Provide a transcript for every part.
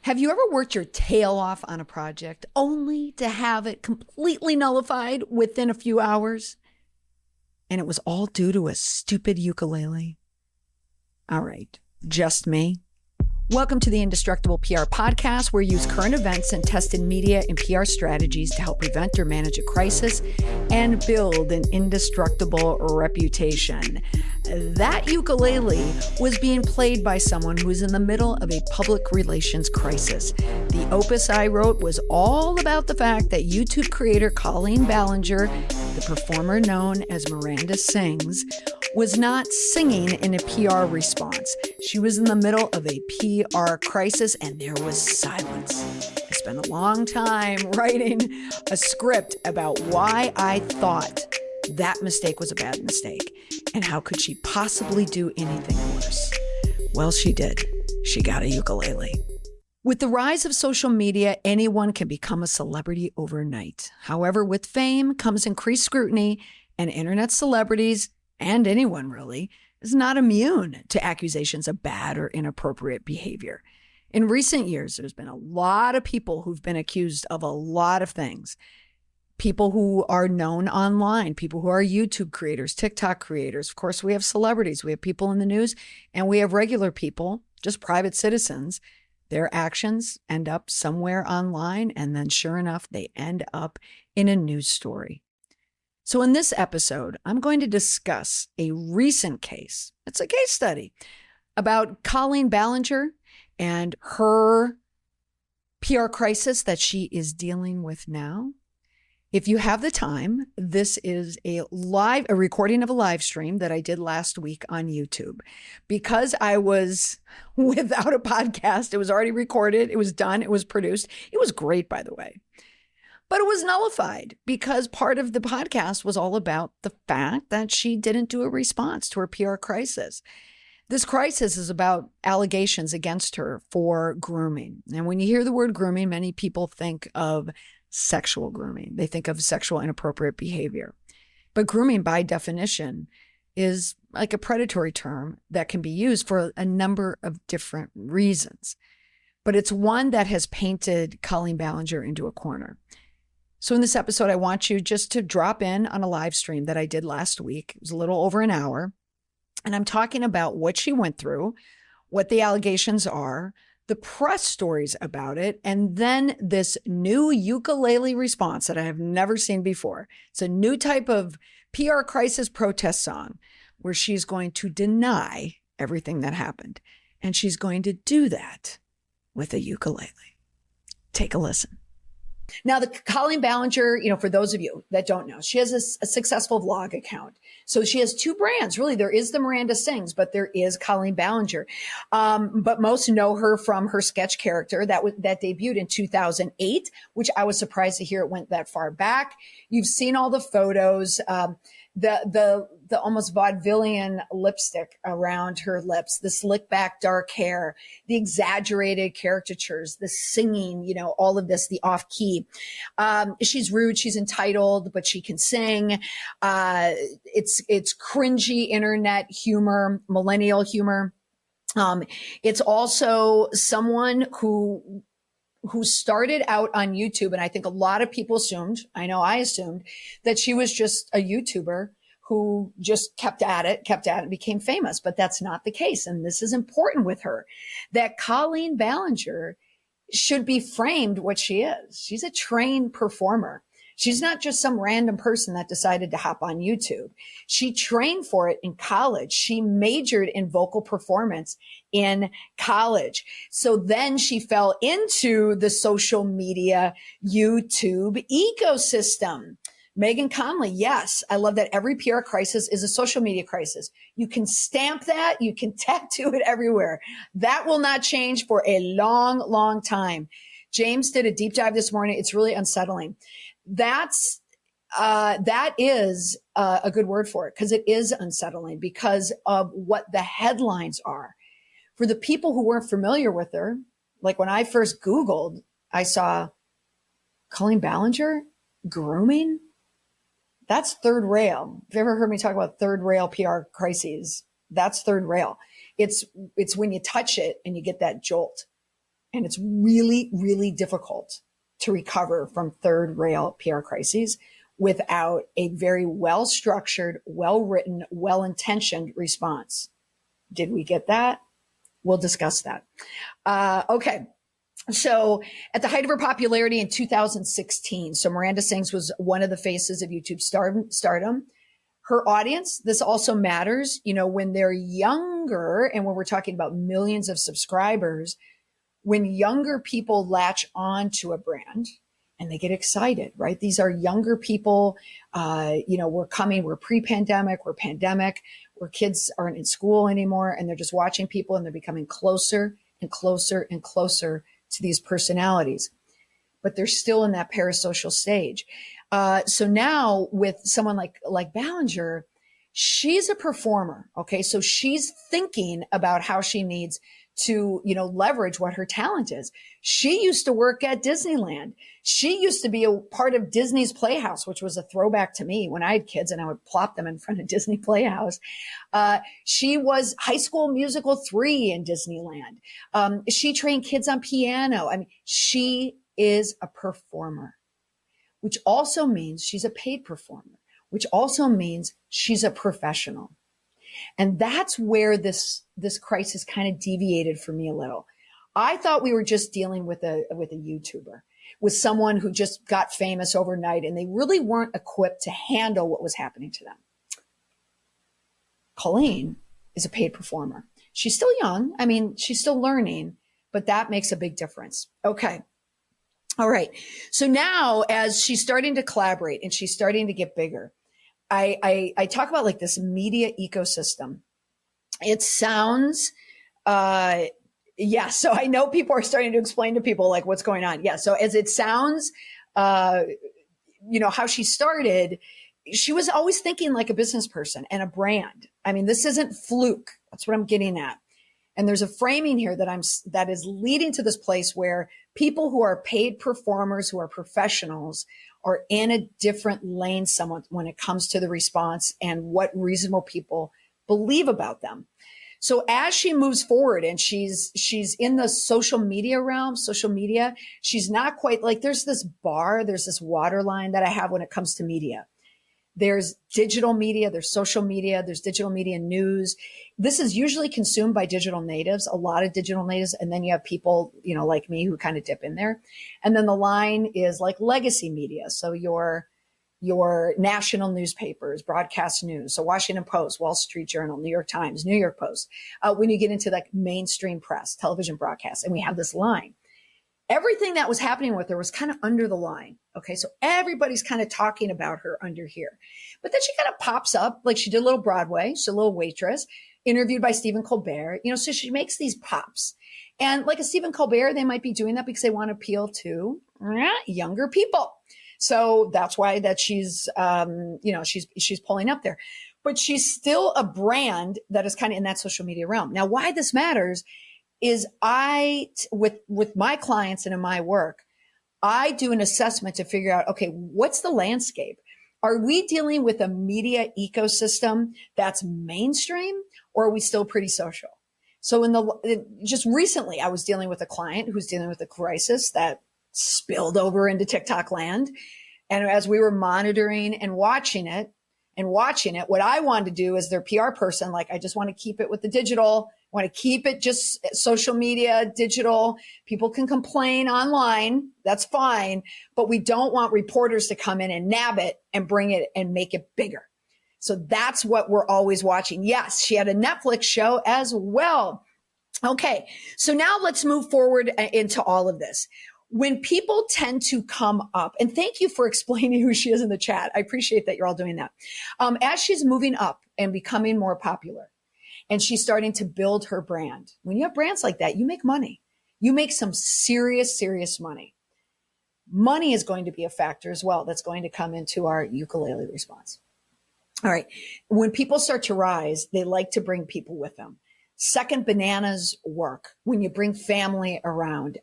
Have you ever worked your tail off on a project only to have it completely nullified within a few hours? And it was all due to a stupid ukulele? All right, just me. Welcome to the Indestructible PR podcast, where we use current events and tested media and PR strategies to help prevent or manage a crisis and build an indestructible reputation. That ukulele was being played by someone who was in the middle of a public relations crisis. The opus I wrote was all about the fact that YouTube creator Colleen Ballinger, the performer known as Miranda Sings, was not singing in a PR response. She was in the middle of a PR crisis and there was silence. I spent a long time writing a script about why I thought that mistake was a bad mistake and how could she possibly do anything worse. Well, she did. She got a ukulele. With the rise of social media, anyone can become a celebrity overnight. However, with fame comes increased scrutiny, and internet celebrities, and anyone really, is not immune to accusations of bad or inappropriate behavior. In recent years, there's been a lot of people who've been accused of a lot of things. People who are known online, people who are YouTube creators, TikTok creators. Of course, we have celebrities, we have people in the news, and we have regular people, just private citizens. Their actions end up somewhere online, and then sure enough, they end up in a news story. So in this episode, I'm going to discuss a recent case. It's a case study about Colleen Ballinger and her PR crisis that she is dealing with now. If you have the time, this is a recording of a live stream that I did last week on YouTube. Because I was without a podcast, it was already recorded, it was done, it was produced. It was great, by the way. But it was nullified because part of the podcast was all about the fact that she didn't do a response to her PR crisis. This crisis is about allegations against her for grooming. And when you hear the word grooming, many people think of sexual grooming. They think of sexual inappropriate behavior. But grooming, by definition, is like a predatory term that can be used for a number of different reasons. But it's one that has painted Colleen Ballinger into a corner. So in this episode, I want you just to drop in on a live stream that I did last week. It was a little over an hour. And I'm talking about what she went through, what the allegations are, the press stories about it, and then this new ukulele response that I have never seen before. It's a new type of PR crisis protest song where she's going to deny everything that happened. And she's going to do that with a ukulele. Take a listen. Now, the Colleen Ballinger, for those of you that don't know, she has a successful vlog account. So she has two brands. Really, there is the Miranda Sings, but there is Colleen Ballinger. But most know her from her sketch character that debuted in 2008, which I was surprised to hear it went that far back. You've seen all the photos, the almost vaudevillian lipstick around her lips, the slick back dark hair, the exaggerated caricatures, the singing, all of this, the off key. She's rude. She's entitled, but she can sing. It's cringy internet humor, millennial humor. It's also someone who started out on YouTube. And I think a lot of people assumed, I assumed that she was just a YouTuber who just kept at it, became famous, but that's not the case. And this is important with her, that Colleen Ballinger should be framed what she is. She's a trained performer. She's not just some random person that decided to hop on YouTube. She trained for it in college. She majored in vocal performance in college. So then she fell into the social media YouTube ecosystem. Megan Conley, yes, I love that every PR crisis is a social media crisis. You can stamp that, you can tattoo it everywhere. That will not change for a long, long time. James did a deep dive this morning. It's really unsettling. That is a good word for it, because it is unsettling because of what the headlines are. For the people who weren't familiar with her, like when I first Googled, I saw Colleen Ballinger grooming. That's third rail. If you've ever heard me talk about third rail PR crises, that's third rail. It's when you touch it and you get that jolt. And it's really, really difficult to recover from third rail PR crises without a very well-structured, well-written, well-intentioned response. Did we get that? We'll discuss that. Okay. So at the height of her popularity in 2016, so Miranda Sings was one of the faces of YouTube stardom. Her audience, this also matters, when they're younger and when we're talking about millions of subscribers, when younger people latch on to a brand and they get excited, right? These are younger people. We're pre-pandemic, we're pandemic, where kids aren't in school anymore and they're just watching people and they're becoming closer and closer and closer to these personalities, but they're still in that parasocial stage. So now with someone like Ballinger, she's a performer. Okay. So she's thinking about how she needs to, leverage what her talent is. She used to work at Disneyland. She used to be a part of Disney's Playhouse, which was a throwback to me when I had kids and I would plop them in front of Disney Playhouse. She was High School Musical 3 in Disneyland. She trained kids on piano. I mean, she is a performer, which also means she's a paid performer, which also means she's a professional. And that's where this crisis kind of deviated for me a little. I thought we were just dealing with a YouTuber, with someone who just got famous overnight and they really weren't equipped to handle what was happening to them. Colleen is a paid performer. She's still young. I mean, she's still learning, but that makes a big difference. Okay. All right. So now as she's starting to collaborate and she's starting to get bigger, I talk about like this media ecosystem. It sounds, so I know people are starting to explain to people like what's going on. Yeah. So as it sounds, how she started, she was always thinking like a business person and a brand. I mean, this isn't fluke. That's what I'm getting at. And there's a framing here that is leading to this place where people who are paid performers, who are professionals, are in a different lane somewhat when it comes to the response and what reasonable people believe about them. So as she moves forward and she's in the social media realm, she's not quite like there's this waterline that I have when it comes to media. There's digital media, there's social media, there's digital media news. This is usually consumed by digital natives, a lot of digital natives. And then you have people, like me who kind of dip in there. And then the line is like legacy media. So your national newspapers, broadcast news. So Washington Post, Wall Street Journal, New York Times, New York Post. When you get into like mainstream press, television broadcasts, and we have this line. Everything that was happening with her was kind of under the line. Okay. So everybody's kind of talking about her under here, but then she kind of pops up like she did a little Broadway. She's a little waitress interviewed by Stephen Colbert, so she makes these pops and like a Stephen Colbert, they might be doing that because they want to appeal to younger people. So that's why that she's pulling up there, but she's still a brand that is kind of in that social media realm. Now, why this matters is with my clients and in my work, I do an assessment to figure out, okay, what's the landscape? Are we dealing with a media ecosystem that's mainstream or are we still pretty social? So just recently, I was dealing with a client who's dealing with a crisis that spilled over into TikTok land. And as we were monitoring and watching it, what I wanted to do as their PR person, like, I just want to keep it with the digital, want to keep it just social media, digital. People can complain online. That's fine. But we don't want reporters to come in and nab it and bring it and make it bigger. So that's what we're always watching. Yes, she had a Netflix show as well. Okay. So now let's move forward into all of this. When people tend to come up, and thank you for explaining who she is in the chat. I appreciate that you're all doing that. As she's moving up and becoming more popular and she's starting to build her brand, when you have brands like that, you make money. You make some serious, serious money. Money is going to be a factor as well. That's going to come into our ukulele response. All right. When people start to rise, they like to bring people with them. Second bananas work when you bring family around.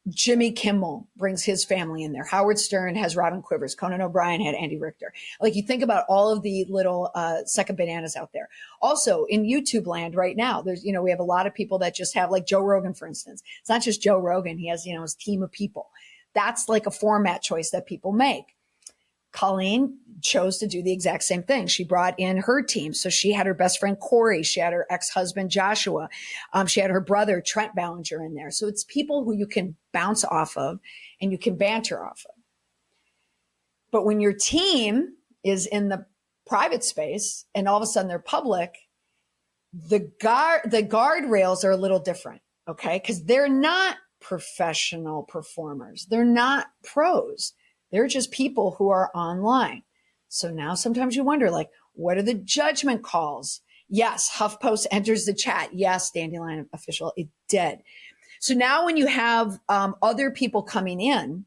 Jimmy Kimmel brings his family in there. Howard Stern has Robin Quivers. Conan O'Brien had Andy Richter. Like, you think about all of the little second bananas out there. Also in YouTube land right now, there's, we have a lot of people that just have, like Joe Rogan, for instance. It's not just Joe Rogan. He has, his team of people. That's like a format choice that people make. Colleen chose to do the exact same thing. She brought in her team. So she had her best friend, Corey. She had her ex-husband, Joshua. She had her brother, Trent Ballinger, in there. So it's people who you can bounce off of and you can banter off of. But when your team is in the private space and all of a sudden they're public, the guardrails are a little different, okay? Because they're not professional performers. They're not pros. They're just people who are online. So now sometimes you wonder, like, what are the judgment calls? Yes, HuffPost enters the chat. Yes, Dandelion Official, it did. So now when you have other people coming in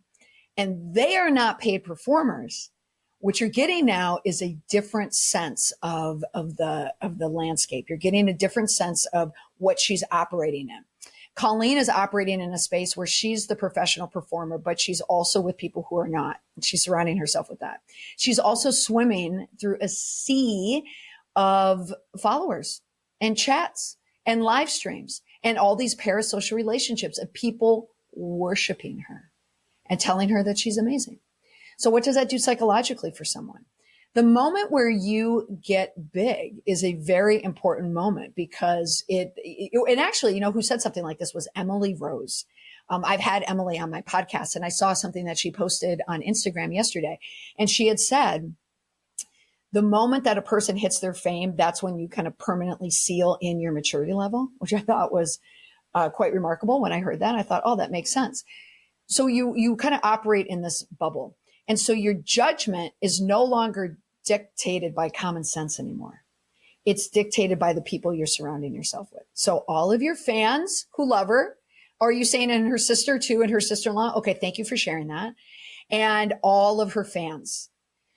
and they are not paid performers, what you're getting now is a different sense of the landscape. You're getting a different sense of what she's operating in. Colleen is operating in a space where she's the professional performer, but she's also with people who are not. She's surrounding herself with that. She's also swimming through a sea of followers and chats and live streams and all these parasocial relationships of people worshiping her and telling her that she's amazing. So what does that do psychologically for someone? The moment where you get big is a very important moment because and actually, who said something like this was Emily Rose. I've had Emily on my podcast and I saw something that she posted on Instagram yesterday. And she had said, the moment that a person hits their fame, that's when you kind of permanently seal in your maturity level, which I thought was quite remarkable. When I heard that, I thought, oh, that makes sense. So you kind of operate in this bubble. And so your judgment is no longer dictated by common sense anymore. It's dictated by the people you're surrounding yourself with. So all of your fans who love her, are you saying and her sister too, and her sister-in-law? Okay, thank you for sharing that. And all of her fans.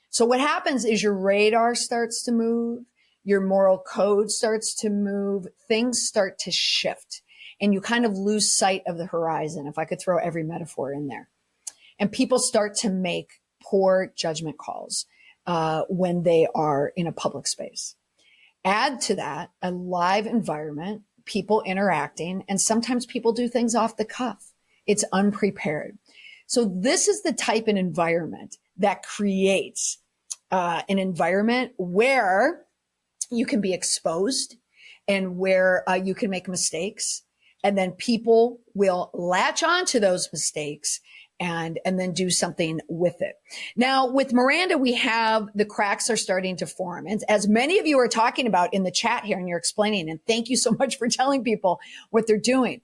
So what happens is your radar starts to move, your moral code starts to move, things start to shift, and you kind of lose sight of the horizon, if I could throw every metaphor in there. And people start to make poor judgment calls when they are in a public space. Add to that a live environment, people interacting, and sometimes people do things off the cuff. It's unprepared. So this is the type of environment that creates an environment where you can be exposed and where you can make mistakes. And then people will latch on to those mistakes and then do something with it. Now, with Miranda, we have the cracks are starting to form. And as many of you are talking about in the chat here and you're explaining, and thank you so much for telling people what they're doing.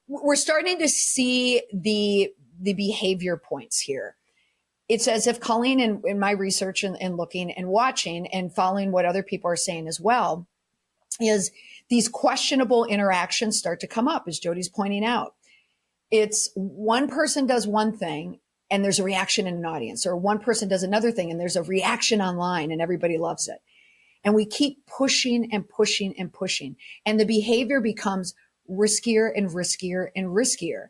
We're starting to see the behavior points here. It's as if Colleen, in my research and looking and watching and following what other people are saying as well, is these questionable interactions start to come up, as Jody's pointing out. It's one person does one thing and there's a reaction in an audience, or one person does another thing and there's a reaction online and everybody loves it. And we keep pushing and pushing and pushing. And the behavior becomes riskier and riskier and riskier.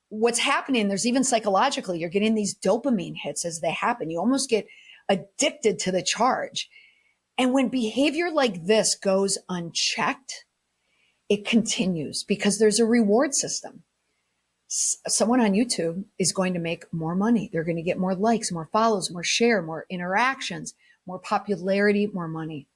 What's happening, there's even psychologically, you're getting these dopamine hits as they happen. You almost get addicted to the charge. And when behavior like this goes unchecked, it continues because there's a reward system. Someone on YouTube is going to make more money. They're going to get more likes, more follows, more share, more interactions, more popularity, more money.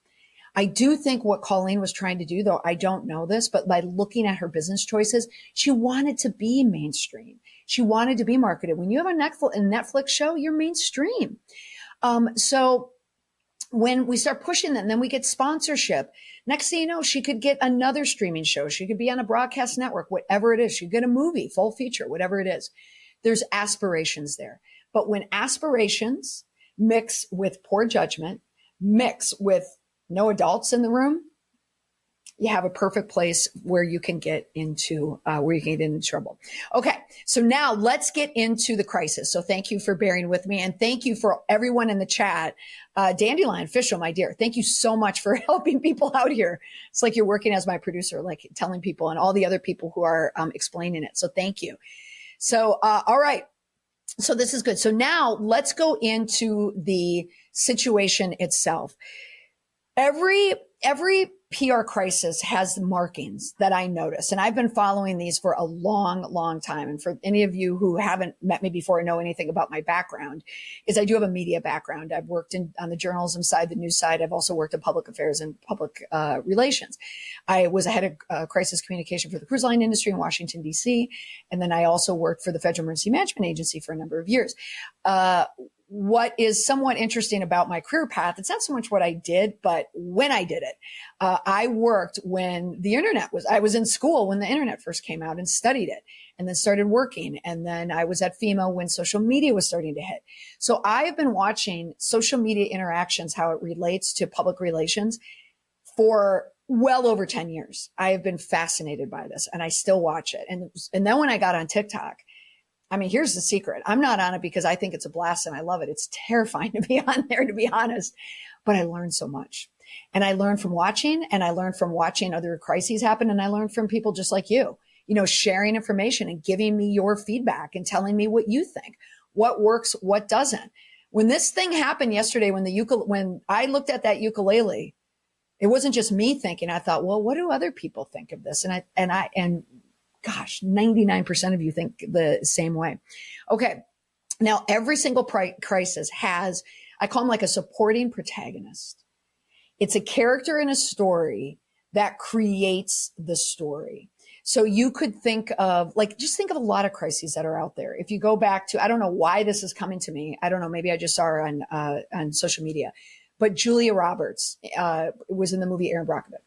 I do think what Colleen was trying to do, though I don't know this, but by looking at her business choices, she wanted to be mainstream. She wanted to be marketed. When you have a Netflix show, you're mainstream. So when we start pushing that, and then we get sponsorship, next thing you know, she could get another streaming show. She could be on a broadcast network, whatever it is. She could get a movie, full feature, whatever it is. There's aspirations there. But when aspirations mix with poor judgment, mix with no adults in the room, you have a perfect place where you can get into trouble. Okay. So now let's get into the crisis. So thank you for bearing with me, and thank you for everyone in the chat. Dandelion Official, my dear, thank you so much for helping people out here. It's like you're working as my producer, like telling people and all the other people who are explaining it. So thank you. So, all right. So this is good. So now let's go into the situation itself. Every PR crisis has markings that I notice, and I've been following these for a long, long time. And for any of you who haven't met me before and know anything about my background, is I do have a media background. I've worked on the journalism side, the news side. I've also worked in public affairs and public relations. I was a head of crisis communication for the cruise line industry in Washington, D.C., and then I also worked for the Federal Emergency Management Agency for a number of years. What is somewhat interesting about my career path, it's not so much what I did, but when I did it. I worked when I was in school when the internet first came out and studied it, and then started working. And then I was at FEMA when social media was starting to hit. So I have been watching social media interactions, how it relates to public relations, for well over 10 years. I have been fascinated by this, and I still watch it. And then when I got on TikTok, I mean, here's the secret. I'm not on it because I think it's a blast and I love it. It's terrifying to be on there, to be honest, but I learned so much. And I learned from watching, and I learned from watching other crises happen. And I learned from people just like you, sharing information and giving me your feedback and telling me what you think, what works, what doesn't. When this thing happened yesterday, when I looked at that ukulele, it wasn't just me thinking. I thought, well, what do other people think of this? And gosh, 99% of you think the same way. Okay. Now, every single crisis has, I call them like a supporting protagonist. It's a character in a story that creates the story. So you could think of, just think of a lot of crises that are out there. If you go back to, I don't know why this is coming to me. I don't know. Maybe I just saw her on social media, but Julia Roberts was in the movie Erin Brockovich.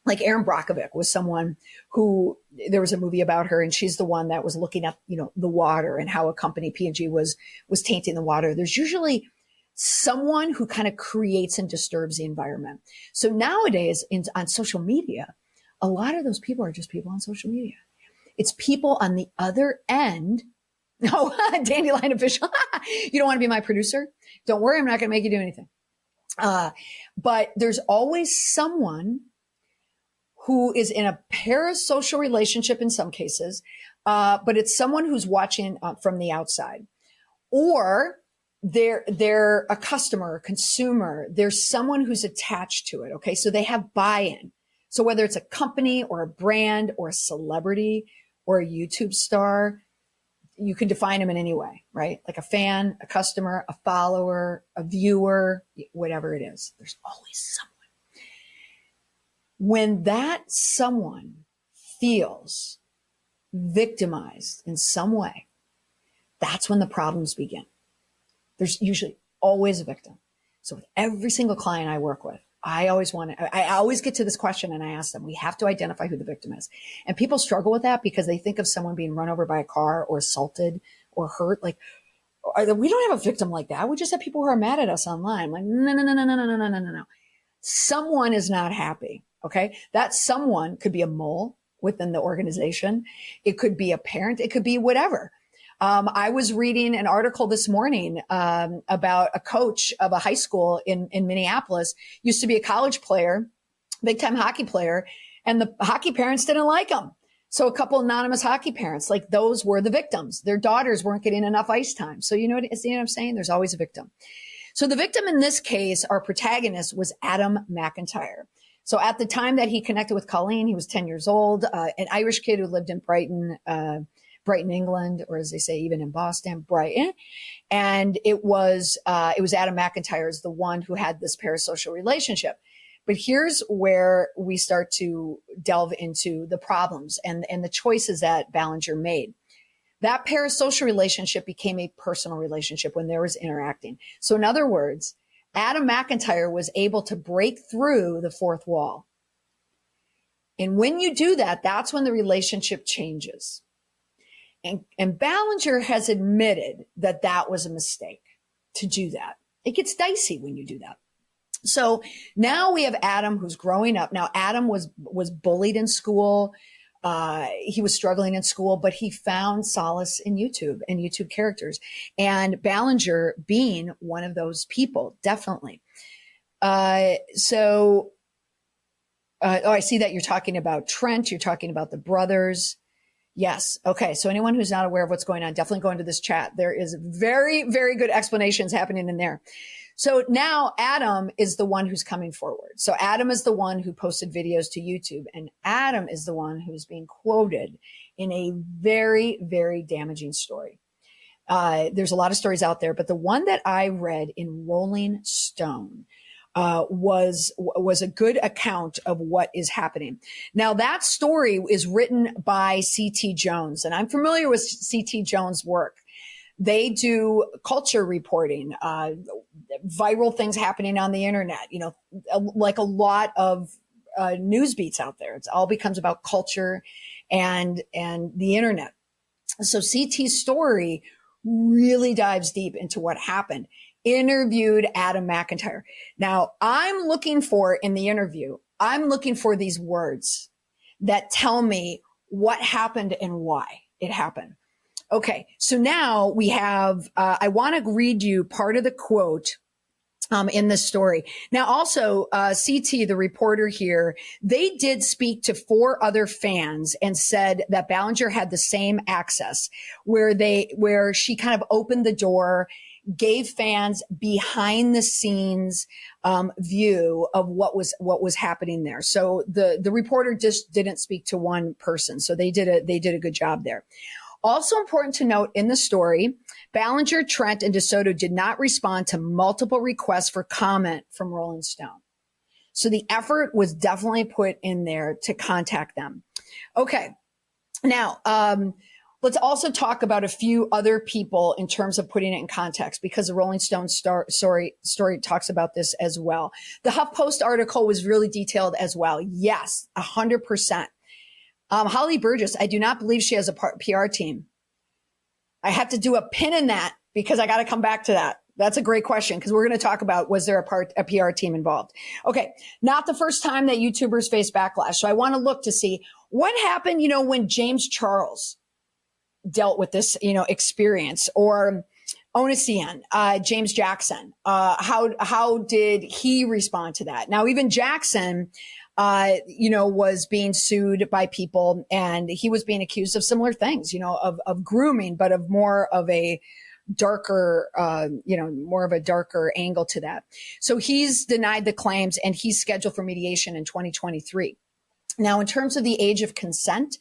Like Erin Brockovich was someone who, there was a movie about her, and she's the one that was looking at, the water and how a company, P&G, was tainting the water. There's usually someone who kind of creates and disturbs the environment. So nowadays on social media, a lot of those people are just people on social media. It's people on the other end. No, Dandelion Official. You don't want to be my producer? Don't worry. I'm not going to make you do anything. But there's always someone who is in a parasocial relationship in some cases, but it's someone who's watching from the outside, or they're a customer, a consumer. There's someone who's attached to it. Okay. So they have buy-in. So whether it's a company or a brand or a celebrity or a YouTube star, you can define them in any way, right? Like a fan, a customer, a follower, a viewer, whatever it is. There's always someone. When that someone feels victimized in some way, that's when the problems begin. There's usually always a victim. So with every single client I work with, I always get to this question, and I ask them, we have to identify who the victim is. And people struggle with that because they think of someone being run over by a car or assaulted or hurt. Like, we don't have a victim like that. We just have people who are mad at us online. I'm like, no. Someone is not happy. Okay. That someone could be a mole within the organization. It could be a parent. It could be whatever. I was reading an article this morning about a coach of a high school in Minneapolis, used to be a college player, big time hockey player, and the hockey parents didn't like him. So a couple anonymous hockey parents, like those were the victims. Their daughters weren't getting enough ice time. So you know what I'm saying? There's always a victim. So the victim in this case, our protagonist, was Adam McIntyre. So at the time that he connected with Colleen, he was 10 years old, an Irish kid who lived in Brighton, England, or as they say, even in Boston, Brighton. And it was Adam McIntyre is the one who had this parasocial relationship. But here's where we start to delve into the problems and the choices that Ballinger made. That parasocial relationship became a personal relationship when there was interacting. So in other words, Adam McIntyre was able to break through the fourth wall. And when you do that, that's when the relationship changes. And Ballinger has admitted that that was a mistake to do that. It gets dicey when you do that. So now we have Adam who's growing up. Now, Adam was bullied in school. He was struggling in school, but he found solace in YouTube and YouTube characters, and Ballinger being one of those people, definitely. So I see that you're talking about Trent. You're talking about the brothers. Yes. Okay. So anyone who's not aware of what's going on, definitely go into this chat. There is very, very good explanations happening in there. So now Adam is the one who's coming forward. So Adam is the one who posted videos to YouTube, and Adam is the one who's being quoted in a very, very damaging story. There's a lot of stories out there, but the one that I read in Rolling Stone was a good account of what is happening. Now, that story is written by C.T. Jones, and I'm familiar with C.T. Jones' work. They do culture reporting, viral things happening on the internet, like a lot of news beats out there. It all becomes about culture and the internet. So CT's story really dives deep into what happened. Interviewed Adam McIntyre. Now, I'm looking for in the interview, I'm looking for these words that tell me what happened and why it happened. Okay, so now we have, I want to read you part of the quote in this story. Now, also, CT, the reporter here, they did speak to 4 other fans and said that Ballinger had the same access where she kind of opened the door, gave fans behind the scenes view of what was happening there. So the reporter just didn't speak to one person. So they did a good job there. Also important to note in the story, Ballinger, Trent, and DeSoto did not respond to multiple requests for comment from Rolling Stone. So the effort was definitely put in there to contact them. Okay. Now, let's also talk about a few other people in terms of putting it in context, because the Rolling Stone story talks about this as well. The HuffPost article was really detailed as well. Yes, 100%. Holly Burgess, I do not believe she has a PR team. I have to do a pin in that because I got to come back to that. That's a great question, because we're going to talk about, was there a PR team involved? Okay. Not the first time that YouTubers face backlash. So I want to look to see what happened, when James Charles dealt with this, experience, or Onesian, James Jackson. How did he respond to that? Now, even Jackson, was being sued by people, and he was being accused of similar things, of grooming, but of more of a darker, angle to that. So he's denied the claims, and he's scheduled for mediation in 2023. Now, in terms of the age of consent,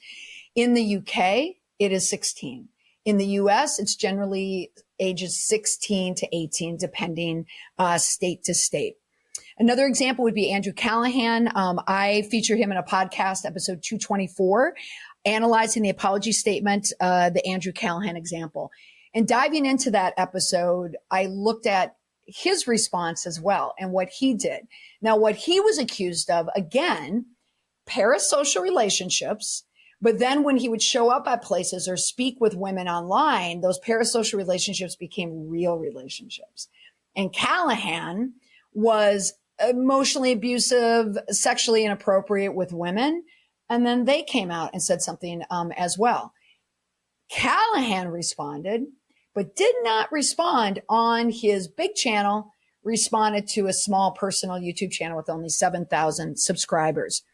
in the UK, it is 16. In the US, it's generally ages 16 to 18, depending state to state. Another example would be Andrew Callahan. I featured him in a podcast, episode 224, analyzing the apology statement, the Andrew Callahan example. And diving into that episode, I looked at his response as well and what he did. Now, what he was accused of, again, parasocial relationships. But then when he would show up at places or speak with women online, those parasocial relationships became real relationships. And Callahan was emotionally abusive, sexually inappropriate with women. And then they came out and said something as well. Callahan responded, but did not respond on his big channel, responded to a small personal YouTube channel with only 7,000 subscribers.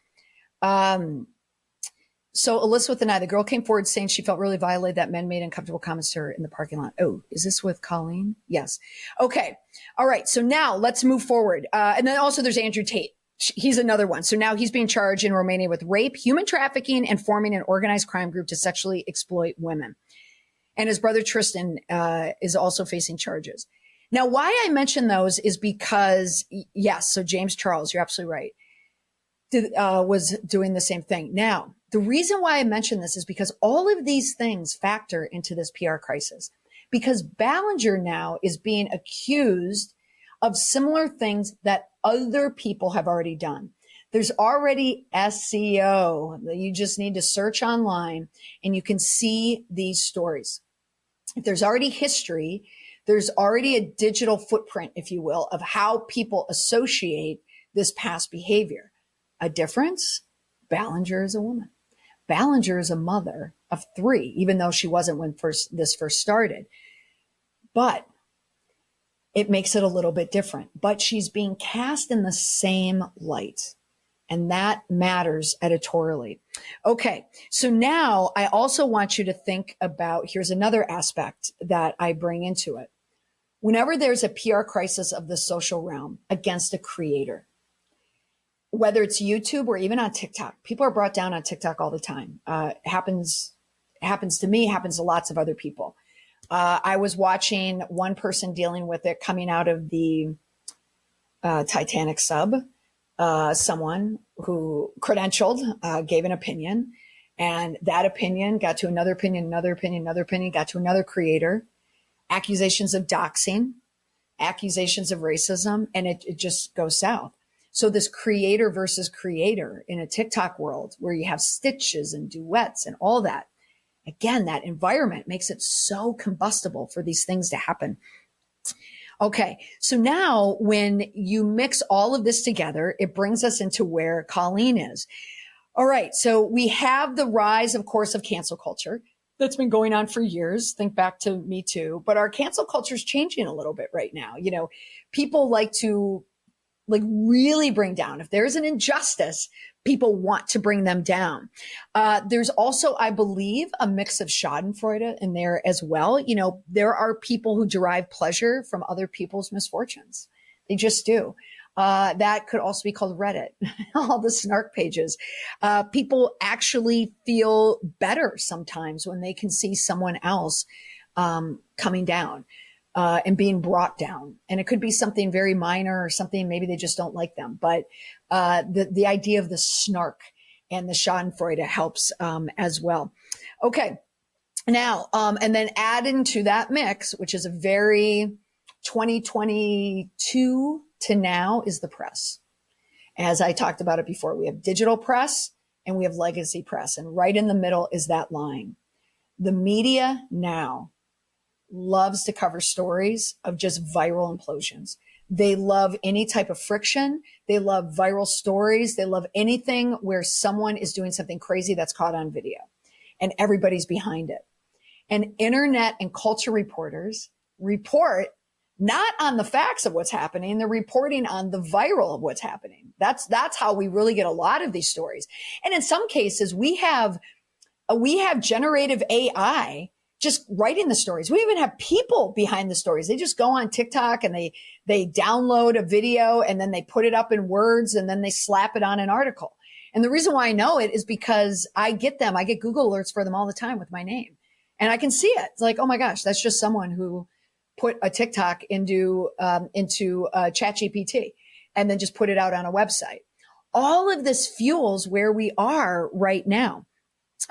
So Elizabeth and I, the girl came forward saying she felt really violated, that men made uncomfortable comments to her in the parking lot. Oh, is this with Colleen? Yes. Okay. All right. So now let's move forward. And then also there's Andrew Tate. He's another one. So now he's being charged in Romania with rape, human trafficking, and forming an organized crime group to sexually exploit women. And his brother Tristan is also facing charges. Now, why I mention those is because, yes, so James Charles, you're absolutely right, was doing the same thing. Now, the reason why I mention this is because all of these things factor into this PR crisis, because Ballinger now is being accused of similar things that other people have already done. There's already SEO. You just need to search online and you can see these stories. If there's already history, There's already a digital footprint, if you will, of how people associate this past behavior. A difference? Ballinger is a woman. Ballinger is a mother of 3, even though she wasn't when this first started. But it makes it a little bit different. But she's being cast in the same light. And that matters editorially. Okay, so now I also want you to think about, here's another aspect that I bring into it. Whenever there's a PR crisis of the social realm against a creator, whether it's YouTube or even on TikTok, people are brought down on TikTok all the time. Happens to me, happens to lots of other people. I was watching one person dealing with it coming out of the Titanic sub. Someone who credentialed gave an opinion, and that opinion got to another opinion, got to another creator, accusations of doxing, accusations of racism, and it just goes south. So this creator versus creator in a TikTok world where you have stitches and duets and all that, again, that environment makes it so combustible for these things to happen. Okay, so now when you mix all of this together, it brings us into where Colleen is. All right, so we have the rise, of course, of cancel culture that's been going on for years. Think back to Me Too, but our cancel culture is changing a little bit right now. You know, people like to really bring down. If there's an injustice, people want to bring them down. There's also, I believe, a mix of schadenfreude in there as well. You know, there are people who derive pleasure from other people's misfortunes. They just do. That could also be called Reddit, all the snark pages. People actually feel better sometimes when they can see someone else coming down. And being brought down. And it could be something very minor or something, maybe they just don't like them. But the idea of the snark and the schadenfreude helps as well. Okay. Now, and then add into that mix, which is a very 2022 to now, is the press. As I talked about it before, we have digital press and we have legacy press. And right in the middle is that line. The media now loves to cover stories of just viral implosions. They love any type of friction. They love viral stories. They love anything where someone is doing something crazy that's caught on video and everybody's behind it. And internet and culture reporters report not on the facts of what's happening. They're reporting on the viral of what's happening. That's how we really get a lot of these stories. And in some cases, we have generative AI just writing the stories. We even have people behind the stories. They just go on TikTok and they download a video and then they put it up in words and then they slap it on an article. And the reason why I know it is because I get Google alerts for them all the time with my name. And I can see it. It's like, oh my gosh, that's just someone who put a TikTok into ChatGPT and then just put it out on a website. All of this fuels where we are right now.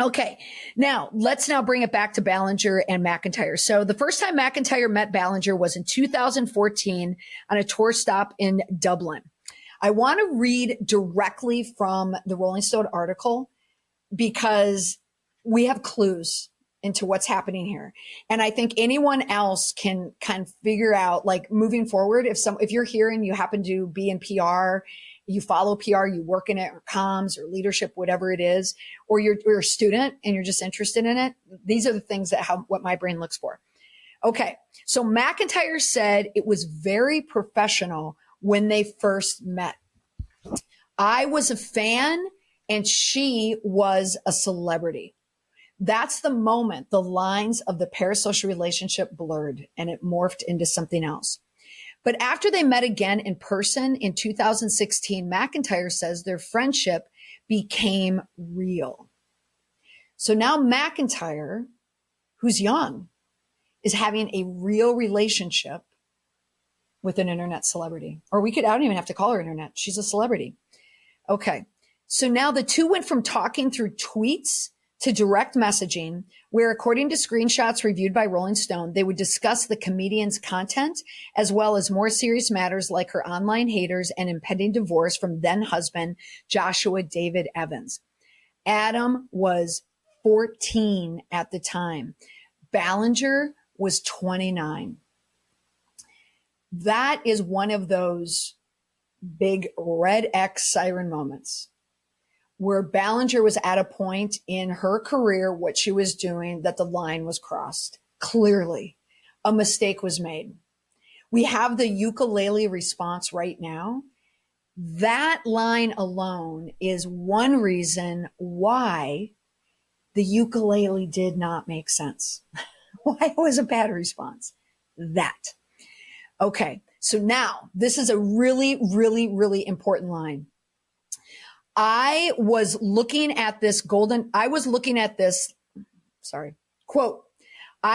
Okay, now let's bring it back to Ballinger and McIntyre. So the first time McIntyre met Ballinger was in 2014 on a tour stop in Dublin. I want to read directly from the Rolling Stone article because we have clues into what's happening here. And I think anyone else can kind of figure out, like, moving forward, if you're here and you happen to be in PR, you follow PR, you work in it, or comms or leadership, whatever it is, or you're a student and you're just interested in it. These are the things what my brain looks for. Okay. So McIntyre said it was very professional when they first met. I was a fan and she was a celebrity. That's the moment the lines of the parasocial relationship blurred and it morphed into something else. But after they met again in person in 2016, McIntyre says their friendship became real. So now McIntyre, who's young, is having a real relationship with an internet celebrity. Or I don't even have to call her internet. She's a celebrity. Okay. So now the two went from talking through tweets to direct messaging, where, according to screenshots reviewed by Rolling Stone, they would discuss the comedian's content, as well as more serious matters like her online haters and impending divorce from then-husband Joshua David Evans. Adam was 14 at the time. Ballinger was 29. That is one of those big red X siren moments where Ballinger was at a point in her career, what she was doing, that the line was crossed. Clearly, a mistake was made. We have the ukulele response right now. That line alone is one reason why the ukulele did not make sense. Why it was a bad response. That. Okay, so now this is a really, really, really important line. I was looking at this quote. I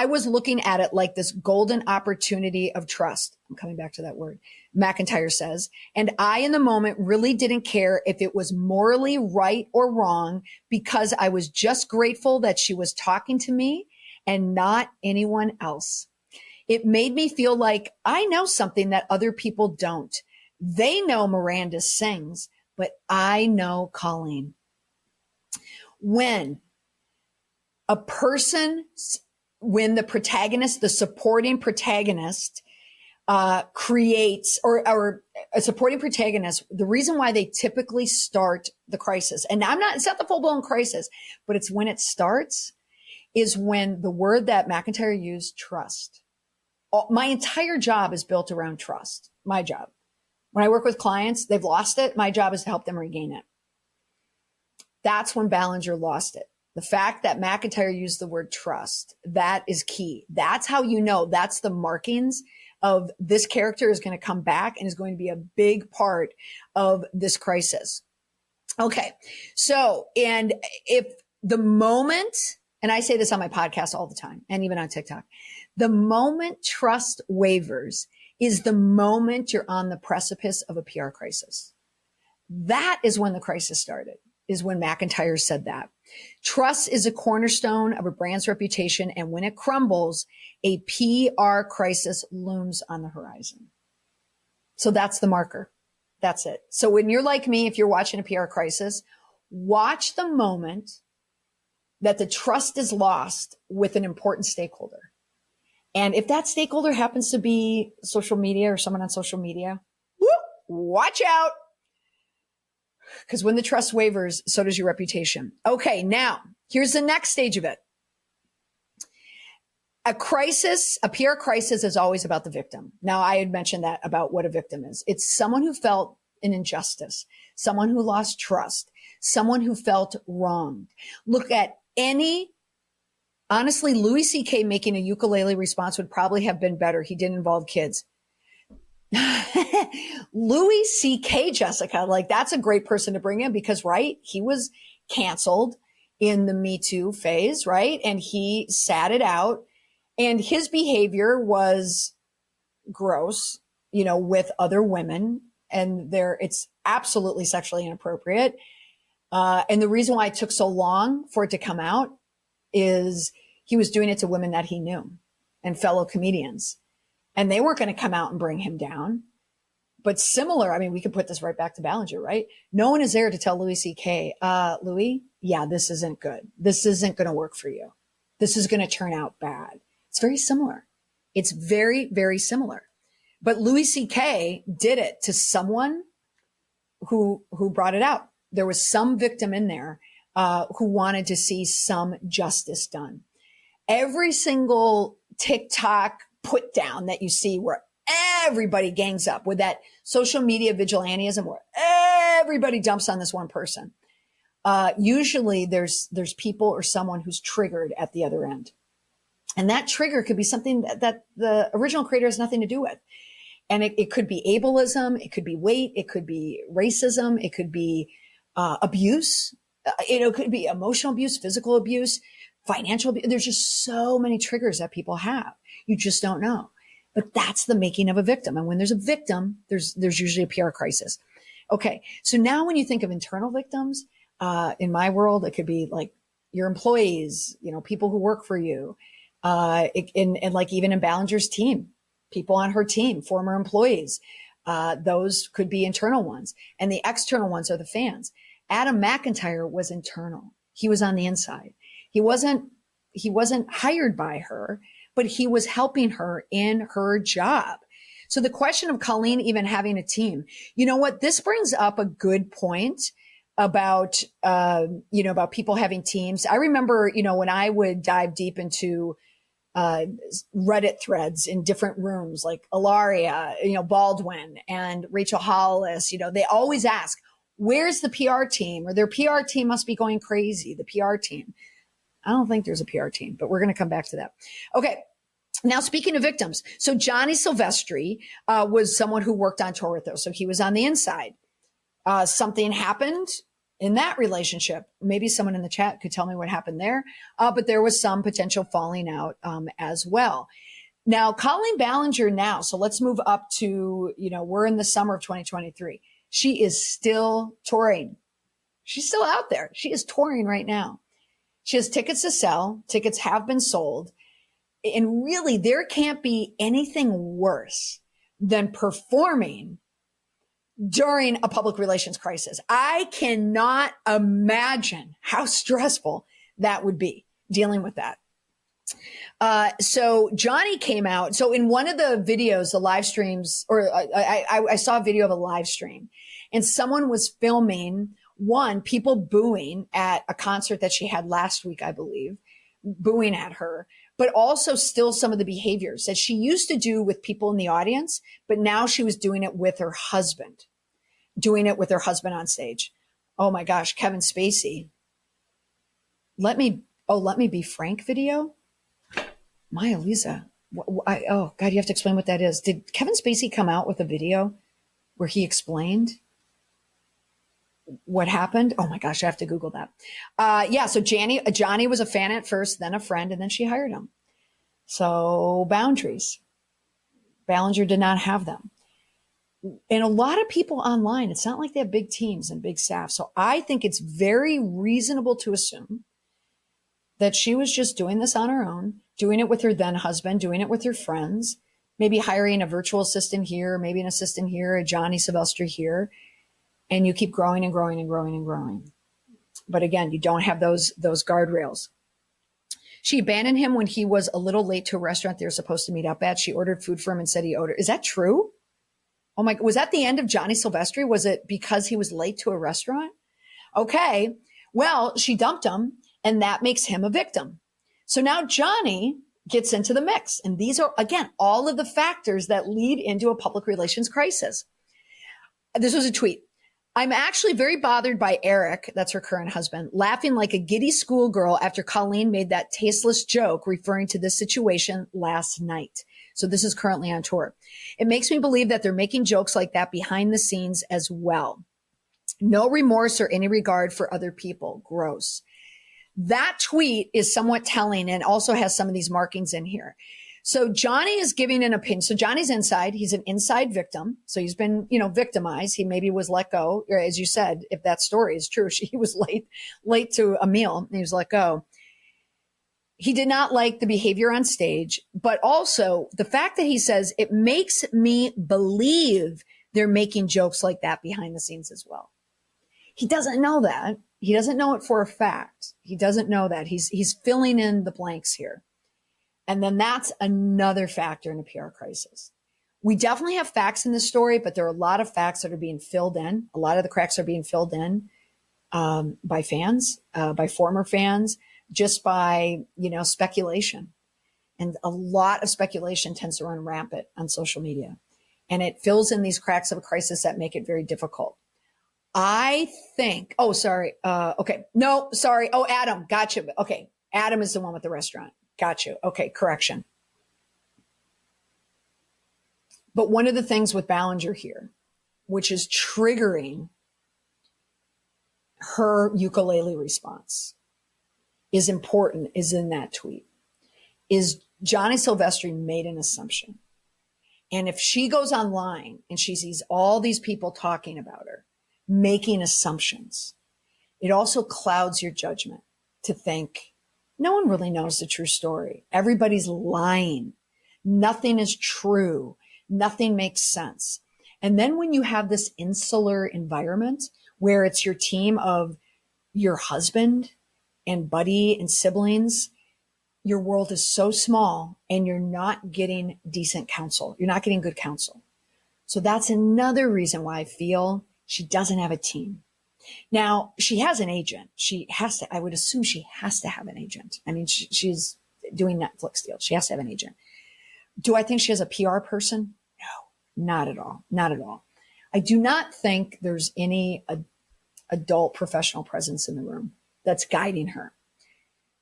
was looking at it like this golden opportunity of trust. I'm coming back to that word. McIntyre says, and I in the moment really didn't care if it was morally right or wrong because I was just grateful that she was talking to me and not anyone else. It made me feel like I know something that other people don't. They know Miranda Sings, but I know Colleen. When the protagonist, the supporting protagonist, creates or a supporting protagonist, the reason why they typically start the crisis, and it's not the full blown crisis, but it's when it starts, is when the word that McIntyre used, trust. My entire job is built around trust. My job. When I work with clients, they've lost it. My job is to help them regain it. That's when Ballinger lost it. The fact that McIntyre used the word trust, that is key. That's how you know, that's the markings of this character is going to come back and is going to be a big part of this crisis. Okay. So, and if the moment, and I say this on my podcast all the time and even on TikTok, the moment trust wavers is the moment you're on the precipice of a PR crisis. That is when the crisis started, is when McIntyre said that. Trust is a cornerstone of a brand's reputation, and when it crumbles, a PR crisis looms on the horizon. So that's the marker. That's it. So when you're like me, if you're watching a PR crisis, watch the moment that the trust is lost with an important stakeholder. And if that stakeholder happens to be social media or someone on social media, watch out. Because when the trust wavers, so does your reputation. Okay, now, here's the next stage of it. A PR crisis is always about the victim. Now, I had mentioned that about what a victim is. It's someone who felt an injustice, someone who lost trust, someone who felt wronged. Look at honestly, Louis C.K. making a ukulele response would probably have been better. He didn't involve kids. Louis C.K., Jessica, like that's a great person to bring in because, right, he was canceled in the Me Too phase, right? And he sat it out and his behavior was gross, with other women, and it's absolutely sexually inappropriate. And the reason why it took so long for it to come out is he was doing it to women that he knew and fellow comedians. And they weren't going to come out and bring him down. But similar, I mean, we could put this right back to Ballinger, right? No one is there to tell Louis C.K., Louis, yeah, this isn't good. This isn't going to work for you. This is going to turn out bad. It's very similar. It's very, very similar. But Louis C.K. did it to someone who brought it out. There was some victim in there who wanted to see some justice done. Every single TikTok put down that you see where everybody gangs up with that social media vigilantism where everybody dumps on this one person. Usually there's people or someone who's triggered at the other end. And that trigger could be something that the original creator has nothing to do with. And it could be ableism. It could be weight. It could be racism. It could be abuse. It could be emotional abuse, physical abuse, financial abuse. There's just so many triggers that people have. You just don't know. But that's the making of a victim. And when there's a victim, there's usually a PR crisis. Okay. So now when you think of internal victims, in my world, it could be like your employees, people who work for you. And like even in Ballinger's team, people on her team, former employees, those could be internal ones. And the external ones are the fans. Adam McIntyre was internal. He was on the inside. He wasn't hired by her, but he was helping her in her job. So the question of Colleen even having a team, you know what? This brings up a good point about, about people having teams. I remember, when I would dive deep into Reddit threads in different rooms, like Ilaria, Baldwin and Rachel Hollis, they always ask, where's the PR team? Or their PR team must be going crazy, the PR team. I don't think there's a PR team, but we're going to come back to that. Okay. Now, speaking of victims, so Johnny Silvestri was someone who worked on tour with us. So he was on the inside. Something happened in that relationship. Maybe someone in the chat could tell me what happened there. But there was some potential falling out as well. Now, Colleen Ballinger now, so let's move up to, we're in the summer of 2023. She is still touring. She's still out there. She is touring right now. She has tickets to sell. Tickets have been sold. And really, there can't be anything worse than performing during a public relations crisis. I cannot imagine how stressful that would be dealing with that. So Johnny came out. So in one of the videos, the live streams, or I saw a video of a live stream, and someone was filming people booing at a concert that she had last week, I believe, booing at her, but also still some of the behaviors that she used to do with people in the audience, but now she was doing it with her husband on stage. Oh my gosh, Kevin Spacey. Let me be frank video. Maya Lisa. Oh God, you have to explain what that is. Did Kevin Spacey come out with a video where he explained what happened? Oh my gosh, I have to Google that. So Johnny was a fan at first, then a friend, and then she hired him. So boundaries. Ballinger did not have them. And a lot of people online, it's not like they have big teams and big staff. So I think it's very reasonable to assume that she was just doing this on her own, doing it with her then husband, doing it with her friends, maybe hiring a virtual assistant here, maybe an assistant here, a Johnny Silvestri here. And you keep growing and growing and growing and growing. But again, you don't have those guardrails. She abandoned him when he was a little late to a restaurant they were supposed to meet up at. She ordered food for him and said he owed her. Is that true? Oh my, was that the end of Johnny Silvestri? Was it because he was late to a restaurant? Okay. Well, she dumped him and that makes him a victim. So now Johnny gets into the mix. And these are, again, all of the factors that lead into a public relations crisis. This was a tweet. I'm actually very bothered by Eric, that's her current husband, laughing like a giddy schoolgirl after Colleen made that tasteless joke referring to this situation last night. So this is currently on tour. It makes me believe that they're making jokes like that behind the scenes as well. No remorse or any regard for other people. Gross. That tweet is somewhat telling and also has some of these markings in here. So Johnny is giving an opinion. So Johnny's inside. He's an inside victim. So he's been, victimized. He maybe was let go. Or as you said, if that story is true, he was late to a meal and he was let go. He did not like the behavior on stage, but also the fact that he says it makes me believe they're making jokes like that behind the scenes as well. He doesn't know that. He doesn't know it for a fact. He doesn't know that. He's filling in the blanks here. And then that's another factor in a PR crisis. We definitely have facts in this story, but there are a lot of facts that are being filled in. A lot of the cracks are being filled in by fans, by former fans, just by, speculation. And a lot of speculation tends to run rampant on social media. And it fills in these cracks of a crisis that make it very difficult. I think, okay. No, sorry. Oh, Adam, gotcha. Okay. Adam is the one with the restaurant. Got you. Okay, correction. But one of the things with Ballinger here, which is triggering her ukulele response, is important, is in that tweet, is Johnny Silvestri made an assumption. And if she goes online and she sees all these people talking about her, making assumptions, it also clouds your judgment to think, no one really knows the true story. Everybody's lying. Nothing is true. Nothing makes sense. And then when you have this insular environment where it's your team of your husband and buddy and siblings, your world is so small and you're not getting decent counsel. You're not getting good counsel. So that's another reason why I feel she doesn't have a team. Now, she has an agent. She has to, I would assume she has to have an agent. I mean, she's doing Netflix deals. She has to have an agent. Do I think she has a PR person? No, not at all. Not at all. I do not think there's any adult professional presence in the room that's guiding her.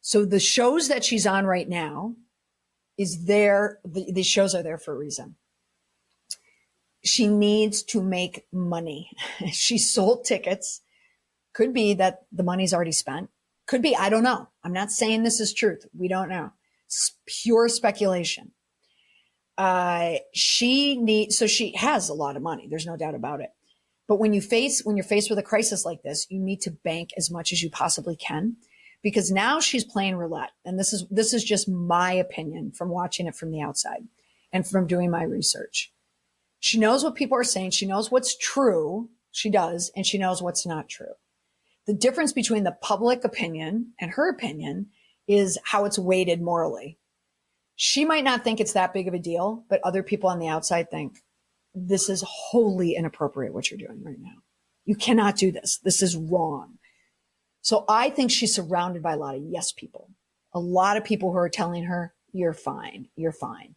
So the shows that she's on right now is there. The shows are there for a reason. She needs to make money. She sold tickets. Could be that the money's already spent. Could be, I don't know. I'm not saying this is truth. We don't know. It's pure speculation. So she has a lot of money. There's no doubt about it. But when you're faced with a crisis like this, you need to bank as much as you possibly can, because now she's playing roulette. And this is just my opinion from watching it from the outside and from doing my research. She knows what people are saying. She knows what's true. She does. And she knows what's not true. The difference between the public opinion and her opinion is how it's weighted morally. She might not think it's that big of a deal, but other people on the outside think this is wholly inappropriate what you're doing right now. You cannot do this. This is wrong. So I think she's surrounded by a lot of yes people, a lot of people who are telling her, you're fine, you're fine.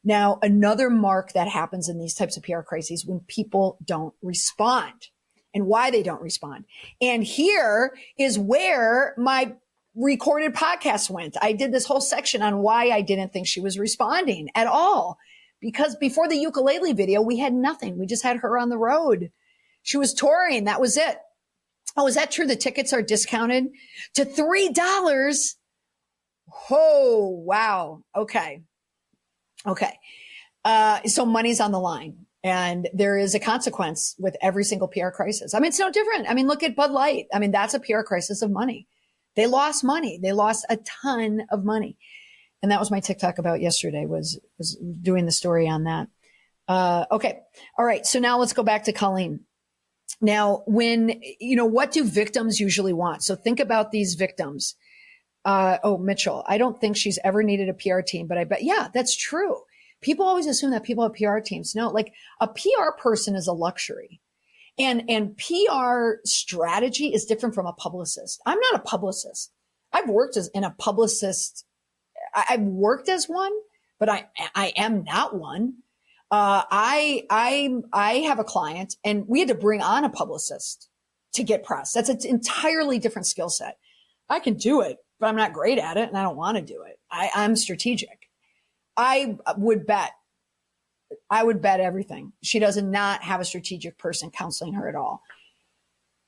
Now, another mark that happens in these types of PR crises when people don't respond and why they don't respond. And here is where my recorded podcast went. I did this whole section on why I didn't think she was responding at all. Because before the ukulele video, we had nothing. We just had her on the road. She was touring. That was it. Oh, is that true? The tickets are discounted to $3. Oh, wow. Okay. So money's on the line. And there is a consequence with every single PR crisis. I mean, it's no different. I mean, look at Bud Light. I mean, that's a PR crisis of money. They lost money. They lost a ton of money. And that was my TikTok about yesterday, was doing the story on that. Okay. All right. So now let's go back to Colleen. Now, what do victims usually want? So think about these victims. Mitchell, I don't think she's ever needed a PR team, but I bet, yeah, that's true. People always assume that people have PR teams. No, like a PR person is a luxury. And PR strategy is different from a publicist. I'm not a publicist. I've worked as one, but I am not one. I have a client and we had to bring on a publicist to get press. That's an entirely different skill set. I can do it, but I'm not great at it and I don't want to do it. I'm strategic. I would bet everything she does not have a strategic person counseling her at all.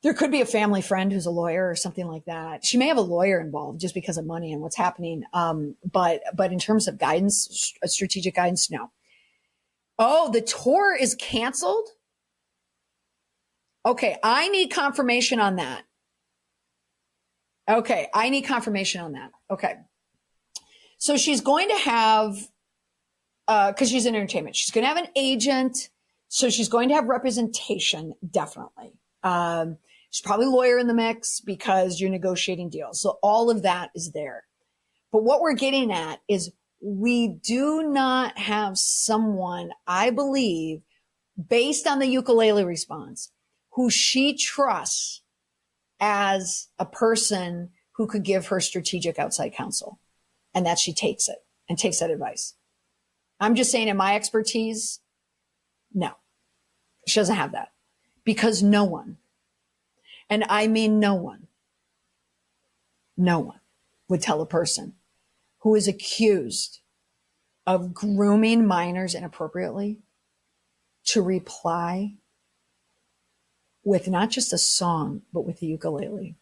There could be a family friend who's a lawyer or something like that. She may have a lawyer involved just because of money and what's happening. But in terms of guidance, strategic guidance, no. Oh, the tour is canceled? Okay, I need confirmation on that. Okay, I need confirmation on that. Okay. So she's going to have, because she's in entertainment, she's going to have an agent. So she's going to have representation, definitely. She's probably a lawyer in the mix because you're negotiating deals. So all of that is there. But what we're getting at is we do not have someone, I believe, based on the ukulele response, who she trusts as a person who could give her strategic outside counsel, and that she takes it and takes that advice. I'm just saying in my expertise, no, she doesn't have that, because no one, and I mean no one would tell a person who is accused of grooming minors inappropriately to reply with not just a song, but with the ukulele.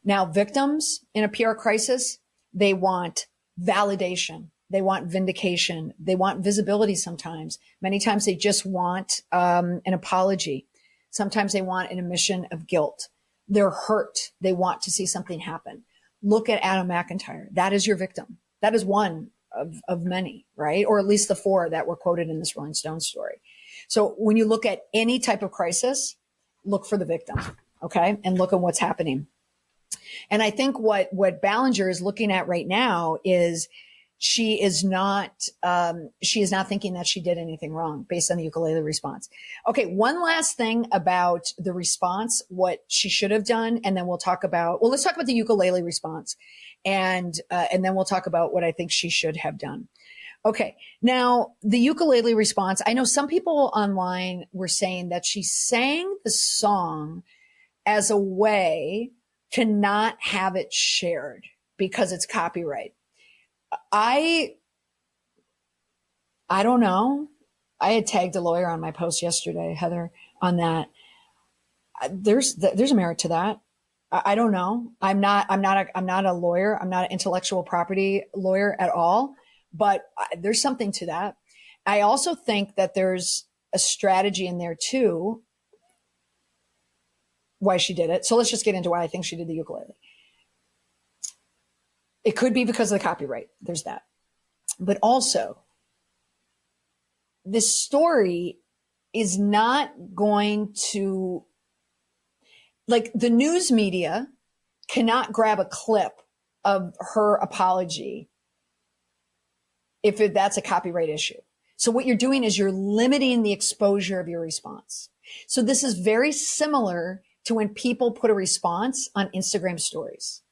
Now, victims in a PR crisis, they want validation. They want vindication. They want visibility sometimes. Many times they just want an apology. Sometimes they want an admission of guilt. They're hurt. They want to see something happen. Look at Adam McIntyre. That is your victim. That is one of many, right? Or at least the 4 that were quoted in this Rolling Stone story. So when you look at any type of crisis, look for the victim, okay? And look at what's happening. And I think what Ballinger is looking at right now is she is not thinking that she did anything wrong based on the ukulele response. Okay, one last thing about the response, what she should have done, and then let's talk about the ukulele response, and then we'll talk about what I think she should have done. Okay, now the ukulele response, I know some people online were saying that she sang the song as a way to not have it shared because it's copyright. I don't know. I had tagged a lawyer on my post yesterday, Heather, on that. There's a merit to that. I don't know. I'm not a lawyer. I'm not an intellectual property lawyer at all, but there's something to that. I also think that there's a strategy in there too, why she did it. So let's just get into why I think she did the ukulele. It could be because of the copyright. There's that. But also, this story is not going to, like, the news media cannot grab a clip of her apology if that's a copyright issue. So what you're doing is you're limiting the exposure of your response. So this is very similar to when people put a response on Instagram stories.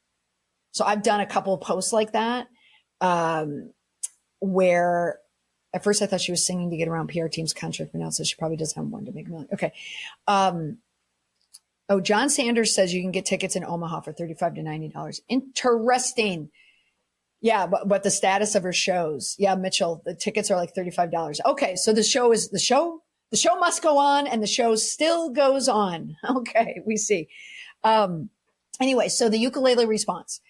So I've done a couple of posts like that, where at first I thought she was singing to get around PR team's contract, but now it says she probably doesn't have one to make a million. Okay. John Sanders says you can get tickets in Omaha for $35 to $90. Interesting. Yeah, but the status of her shows. Yeah, Mitchell, the tickets are like $35. Okay, so the show must go on, and the show still goes on. Okay, we see. Anyway, so the ukulele response.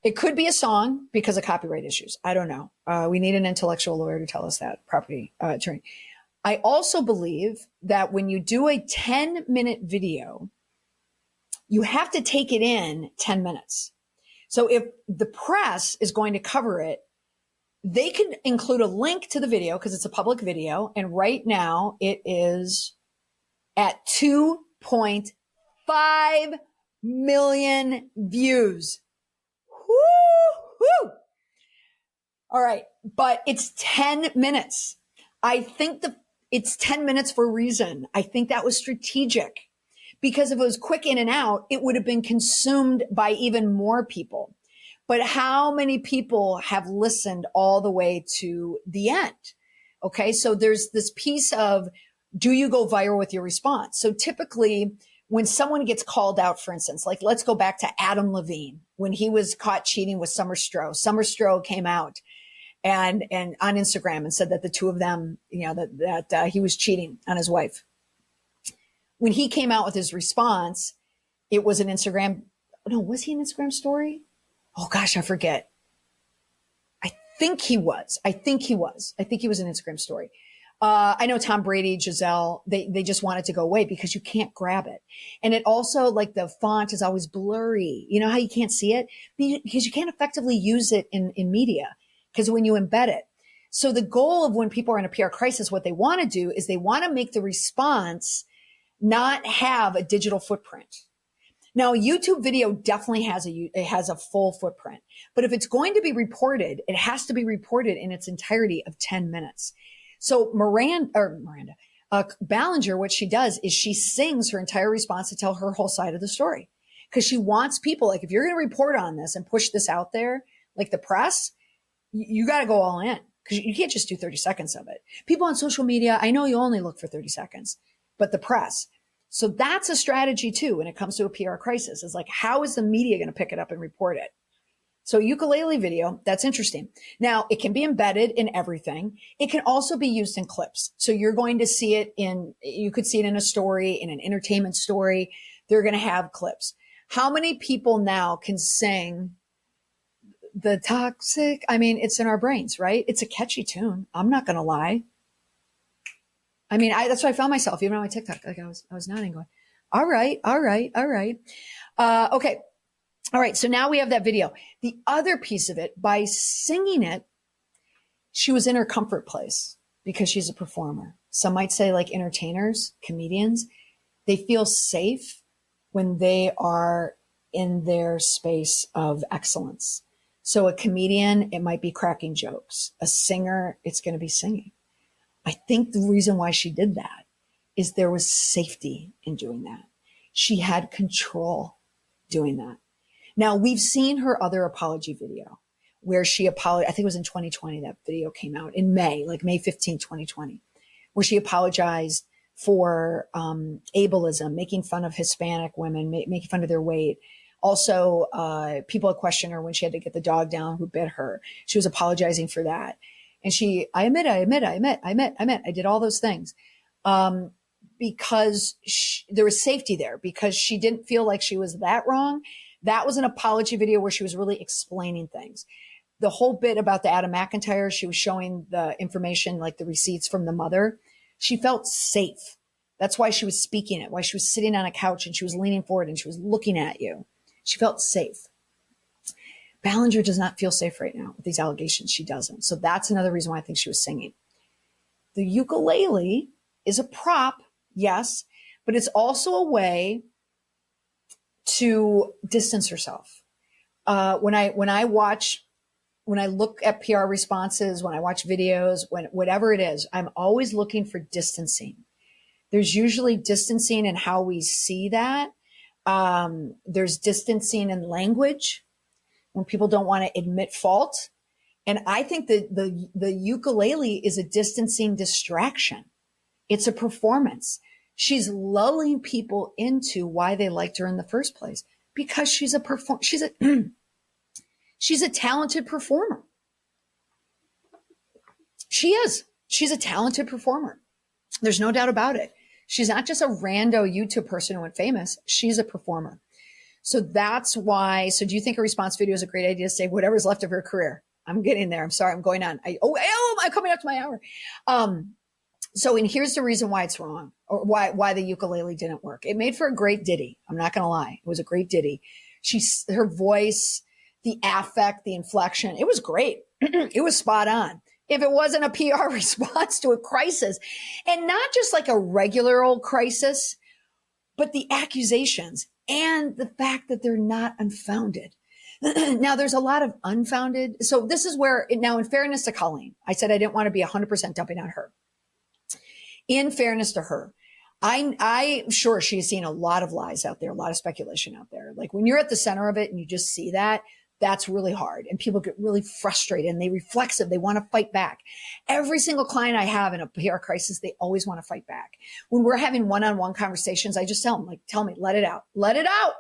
It could be a song because of copyright issues. I don't know. We need an intellectual lawyer to tell us that, property attorney. I also believe that when you do a 10-minute video, you have to take it in 10 minutes. So if the press is going to cover it, they can include a link to the video because it's a public video. And right now it is at 2.5 million views. Woo! All right. But it's 10 minutes. I think it's 10 minutes for a reason. I think that was strategic because if it was quick in and out, it would have been consumed by even more people. But how many people have listened all the way to the end? Okay. So there's this piece of, do you go viral with your response? So typically when someone gets called out, for instance, like let's go back to Adam Levine, when he was caught cheating with Summer Stroh came out and on Instagram and said that the two of them, that he was cheating on his wife. When he came out with his response, it was an Instagram. No, was he an Instagram story? Oh gosh, I forget. I think he was an Instagram story. I know Tom Brady, Giselle, they just want it to go away because you can't grab it. And it also, like, the font is always blurry. You know how you can't see it? Because you can't effectively use it in media because when you embed it. So the goal of when people are in a PR crisis, what they want to do is they want to make the response not have a digital footprint. Now, a YouTube video definitely has a full footprint, but if it's going to be reported, it has to be reported in its entirety of 10 minutes. So Ballinger, what she does is she sings her entire response to tell her whole side of the story because she wants people, like, if you're going to report on this and push this out there, like the press, you got to go all in because you can't just do 30 seconds of it. People on social media, I know you only look for 30 seconds, but the press. So that's a strategy too when it comes to a PR crisis. It's like, how is the media going to pick it up and report it? So ukulele video, that's interesting. Now, it can be embedded in everything. It can also be used in clips. So you're going to see it you could see it in a story, in an entertainment story. They're going to have clips. How many people now can sing the toxic? I mean, it's in our brains, right? It's a catchy tune. I'm not going to lie. I mean, that's why I found myself, even on my TikTok, like I was nodding going, all right. Okay. All right. So now we have that video. The other piece of it, by singing it, she was in her comfort place because she's a performer. Some might say, like, entertainers, comedians, they feel safe when they are in their space of excellence. So a comedian, it might be cracking jokes. A singer, it's going to be singing. I think the reason why she did that is there was safety in doing that. She had control doing that. Now, we've seen her other apology video where she apologized. I think it was in 2020 that video came out in May, like May 15, 2020, where she apologized for ableism, making fun of Hispanic women, making fun of their weight. Also, people had questioned her when she had to get the dog down who bit her. She was apologizing for that. And I did all those things. Because there was safety there, because she didn't feel like she was that wrong. That was an apology video where she was really explaining things. The whole bit about the Adam McIntyre, she was showing the information, like the receipts from the mother. She felt safe. That's why she was speaking it, why she was sitting on a couch and she was leaning forward and she was looking at you. She felt safe. Ballinger does not feel safe right now with these allegations. She doesn't. So that's another reason why I think she was singing. The ukulele is a prop, yes, but it's also a way to distance herself. When I look at PR responses, when I watch videos, whatever it is, I'm always looking for distancing. There's usually distancing in how we see that. There's distancing in language when people don't want to admit fault. And I think that the ukulele is a distancing distraction. It's a performance. She's lulling people into why they liked her in the first place because she's a talented performer. She is. She's a talented performer. There's no doubt about it. She's not just a rando YouTube person who went famous. She's a performer. So that's why. So do you think a response video is a great idea to save whatever's left of her career? I'm getting there. I'm sorry. I'm going on. I'm coming up to my hour. And here's the reason why it's wrong, or why the ukulele didn't work. It made for a great ditty. I'm not going to lie. It was a great ditty. Her voice, the affect, the inflection, it was great. It was spot on. If it wasn't a PR response to a crisis, and not just like a regular old crisis, but the accusations and the fact that they're not unfounded. Now, there's a lot of unfounded. So this is where, now in fairness to Colleen, I said I didn't want to be 100% dumping on her. In fairness to her, I'm sure she's seen a lot of lies out there, a lot of speculation out there. Like when you're at the center of it and you just see that, that's really hard. And people get really frustrated and they reflexive. They want to fight back. Every single client I have in a PR crisis, they always want to fight back. When we're having one-on-one conversations, I just tell them, like, tell me, let it out, let it out,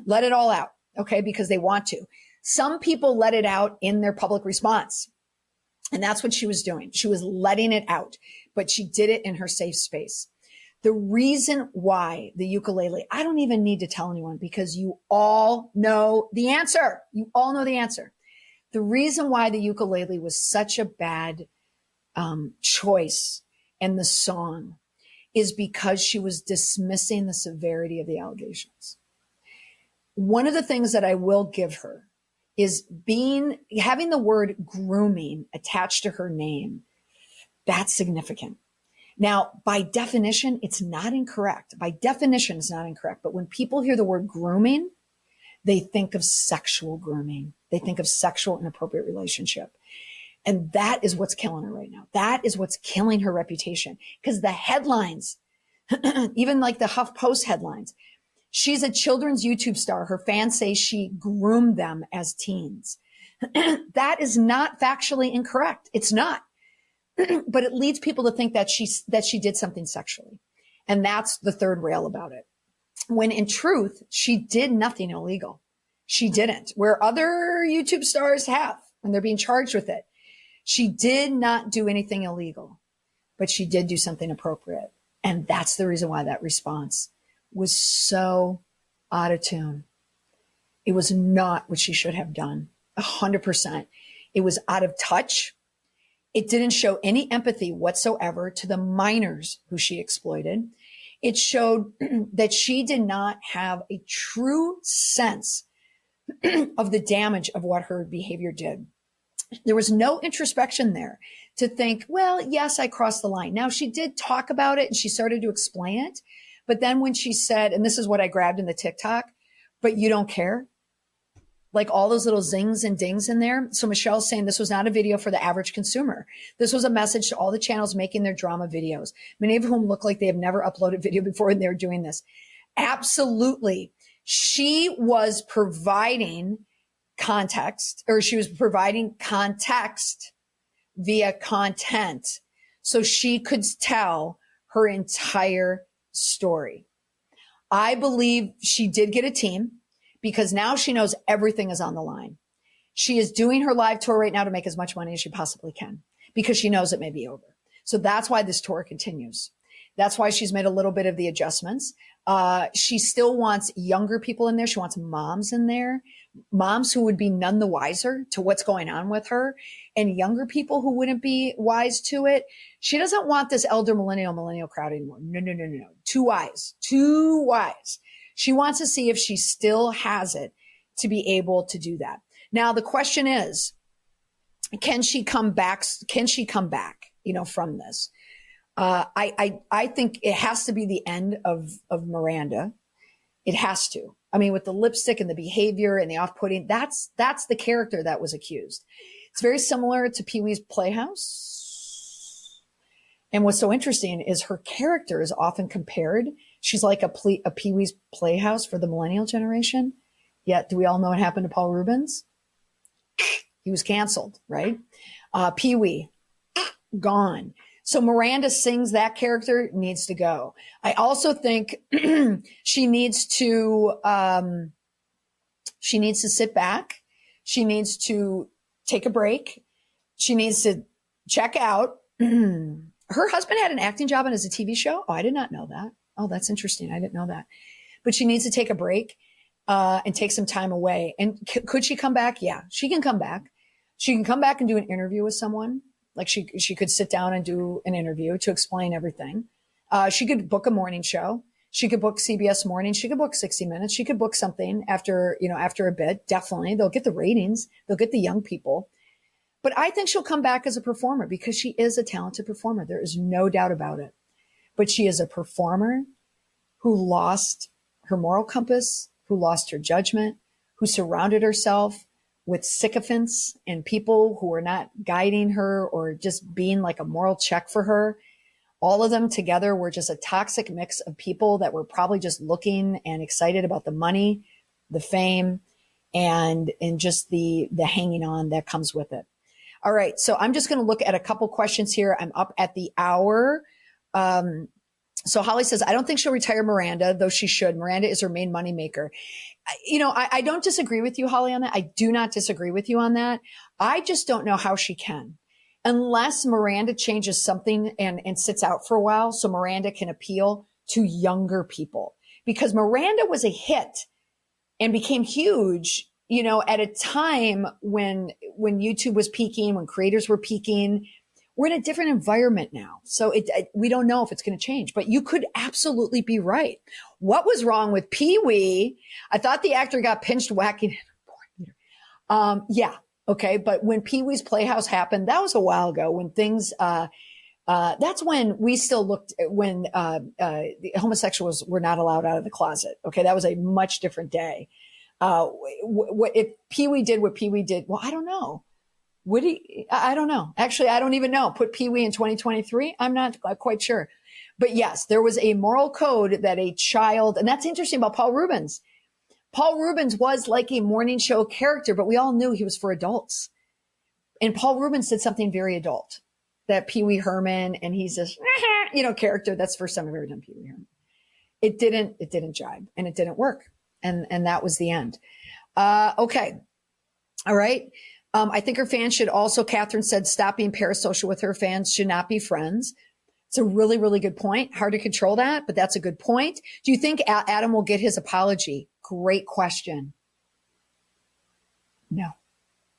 let it all out. Okay. Because they want to. Some people let it out in their public response. And that's what she was doing. She was letting it out, but she did it in her safe space. The reason why the ukulele, I don't even need to tell anyone because you all know the answer. You all know the answer. The reason why the ukulele was such a bad choice in the song is because she was dismissing the severity of the allegations. One of the things that I will give her is having the word grooming attached to her name. That's significant. Now, by definition, it's not incorrect. By definition, it's not incorrect. But when people hear the word grooming, they think of sexual grooming. They think of sexual inappropriate relationship. And that is what's killing her right now. That is what's killing her reputation. Because the headlines, even like the HuffPost headlines, she's a children's YouTube star. Her fans say she groomed them as teens. That is not factually incorrect. It's not. But it leads people to think that she did something sexually. And that's the third rail about it. When in truth, she did nothing illegal. She didn't. Where other YouTube stars have, and they're being charged with it. She did not do anything illegal, but she did do something appropriate. And that's the reason why that response was so out of tune. It was not what she should have done. 100%. It was out of touch. It didn't show any empathy whatsoever to the minors who she exploited. It showed that she did not have a true sense of the damage of what her behavior did. There was no introspection there to think, well, yes, I crossed the line. Now, she did talk about it and she started to explain it. But then when she said, and this is what I grabbed in the TikTok, but you don't care. Like all those little zings and dings in there. So Michelle's saying this was not a video for the average consumer. This was a message to all the channels making their drama videos, many of whom look like they have never uploaded video before and they're doing this. Absolutely. She was providing context, or she was providing context via content so she could tell her entire story. I believe she did get a team because now she knows everything is on the line. She is doing her live tour right now to make as much money as she possibly can because she knows it may be over. So that's why this tour continues. That's why she's made a little bit of the adjustments. She still wants younger people in there. She wants moms in there, moms who would be none the wiser to what's going on with her, and younger people who wouldn't be wise to it. She doesn't want this elder millennial crowd anymore. No. Too wise. She wants to see if she still has it to be able to do that. Now, the question is, can she come back? From this? I think it has to be the end of Miranda. It has to. I mean, with the lipstick and the behavior and the off-putting, that's the character that was accused. It's very similar to Pee-wee's Playhouse. And what's so interesting is her character is often compared. She's like a Pee-wee's Playhouse for the millennial generation. Yet, do we all know what happened to Paul Rubens? He was canceled, right? Pee-wee, gone. So Miranda Sings, that character needs to go. I also think she needs to sit back. She needs to take a break. She needs to check out. Her husband had an acting job on as a TV show. Oh, I did not know that. Oh, that's interesting. I didn't know that. But she needs to take a break and take some time away. And could she come back? Yeah, she can come back. She can come back and do an interview with someone. Like she could sit down and do an interview to explain everything. She could book a morning show. She could book CBS Morning. She could book 60 Minutes. She could book something after a bit. Definitely. They'll get the ratings. They'll get the young people. But I think she'll come back as a performer because she is a talented performer. There is no doubt about it. But she is a performer who lost her moral compass, who lost her judgment, who surrounded herself with sycophants and people who are not guiding her or just being like a moral check for her. All of them together were just a toxic mix of people that were probably just looking and excited about the money, the fame, and just the hanging on that comes with it. All right. So I'm just going to look at a couple questions here. I'm up at the hour. So Holly says, I don't think she'll retire Miranda, though she should. Miranda is her main moneymaker. I don't disagree with you, Holly, on that. I do not disagree with you on that. I just don't know how she can. Unless Miranda changes something and sits out for a while so Miranda can appeal to younger people. Because Miranda was a hit and became huge, at a time when YouTube was peaking, when creators were peaking. We're in a different environment now. So we don't know if it's going to change, but you could absolutely be right. What was wrong with Pee-wee? I thought the actor got pinched whacking. Yeah. Okay. But when Pee-wee's Playhouse happened, that was a while ago when things, that's when we still looked when, the homosexuals were not allowed out of the closet. Okay. That was a much different day. If Pee-wee did what Pee-wee did, well, I don't know. Would he? I don't know. Actually, I don't even know. Put Pee-wee in 2023? I'm not quite sure. But yes, there was a moral code that a child, and that's interesting about Paul Rubens. Paul Rubens was like a morning show character, but we all knew he was for adults. And Paul Rubens did something very adult, that Pee-wee Herman, and he's this, character. That's the first time I've ever done Pee-wee Herman. It didn't jibe and it didn't work. And that was the end. Okay. All right. I think her fans should also, Catherine said, stop being parasocial with her fans, should not be friends. It's a really, really good point. Hard to control that, but that's a good point. Do you think Adam will get his apology? Great question. No,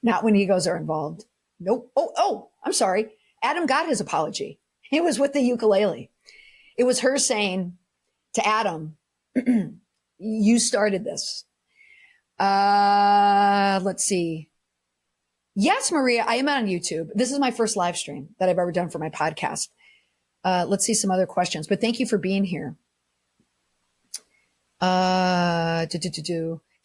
not when egos are involved. Nope. Oh, I'm sorry. Adam got his apology. It was with the ukulele. It was her saying to Adam, you started this. Let's see. Yes, Maria, I am on YouTube. This is my first live stream that I've ever done for my podcast. Let's see some other questions, but thank you for being here.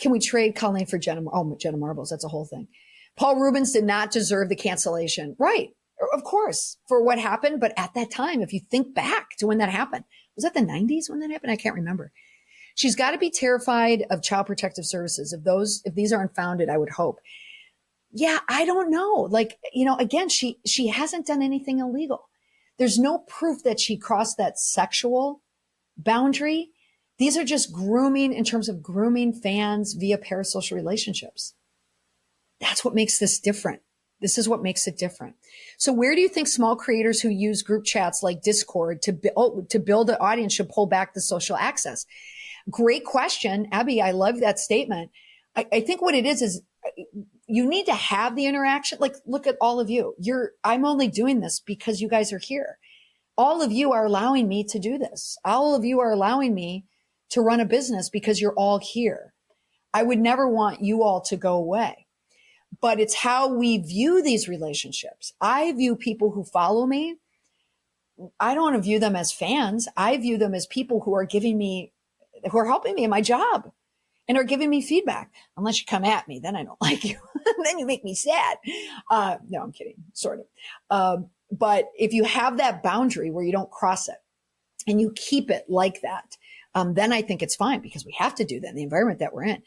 Can we trade Colleen for Jenna? Oh, Jenna Marbles. That's a whole thing. Paul Rubens did not deserve the cancellation. Right. Of course, for what happened. But at that time, if you think back to when that happened, was that the 90s when that happened? I can't remember. She's got to be terrified of Child Protective Services. If these are unfounded, I would hope. Yeah, I don't know. Like, again, she hasn't done anything illegal. There's no proof that she crossed that sexual boundary. These are just grooming in terms of grooming fans via parasocial relationships. That's what makes this different. This is what makes it different. So where do you think small creators who use group chats like Discord to build an audience should pull back the social access? Great question, Abby. I love that statement. I think what it is you need to have the interaction. Like, look at all of you. I'm only doing this because you guys are here. All of you are allowing me to do this. All of you are allowing me to run a business because you're all here. I would never want you all to go away. But it's how we view these relationships. I view people who follow me. I don't want to view them as fans. I view them as people who are helping me in my job and are giving me feedback. Unless you come at me, then I don't like you. Then you make me sad. No, I'm kidding, sort of. But if you have that boundary where you don't cross it and you keep it like that, then I think it's fine, because we have to do that in the environment that we're in.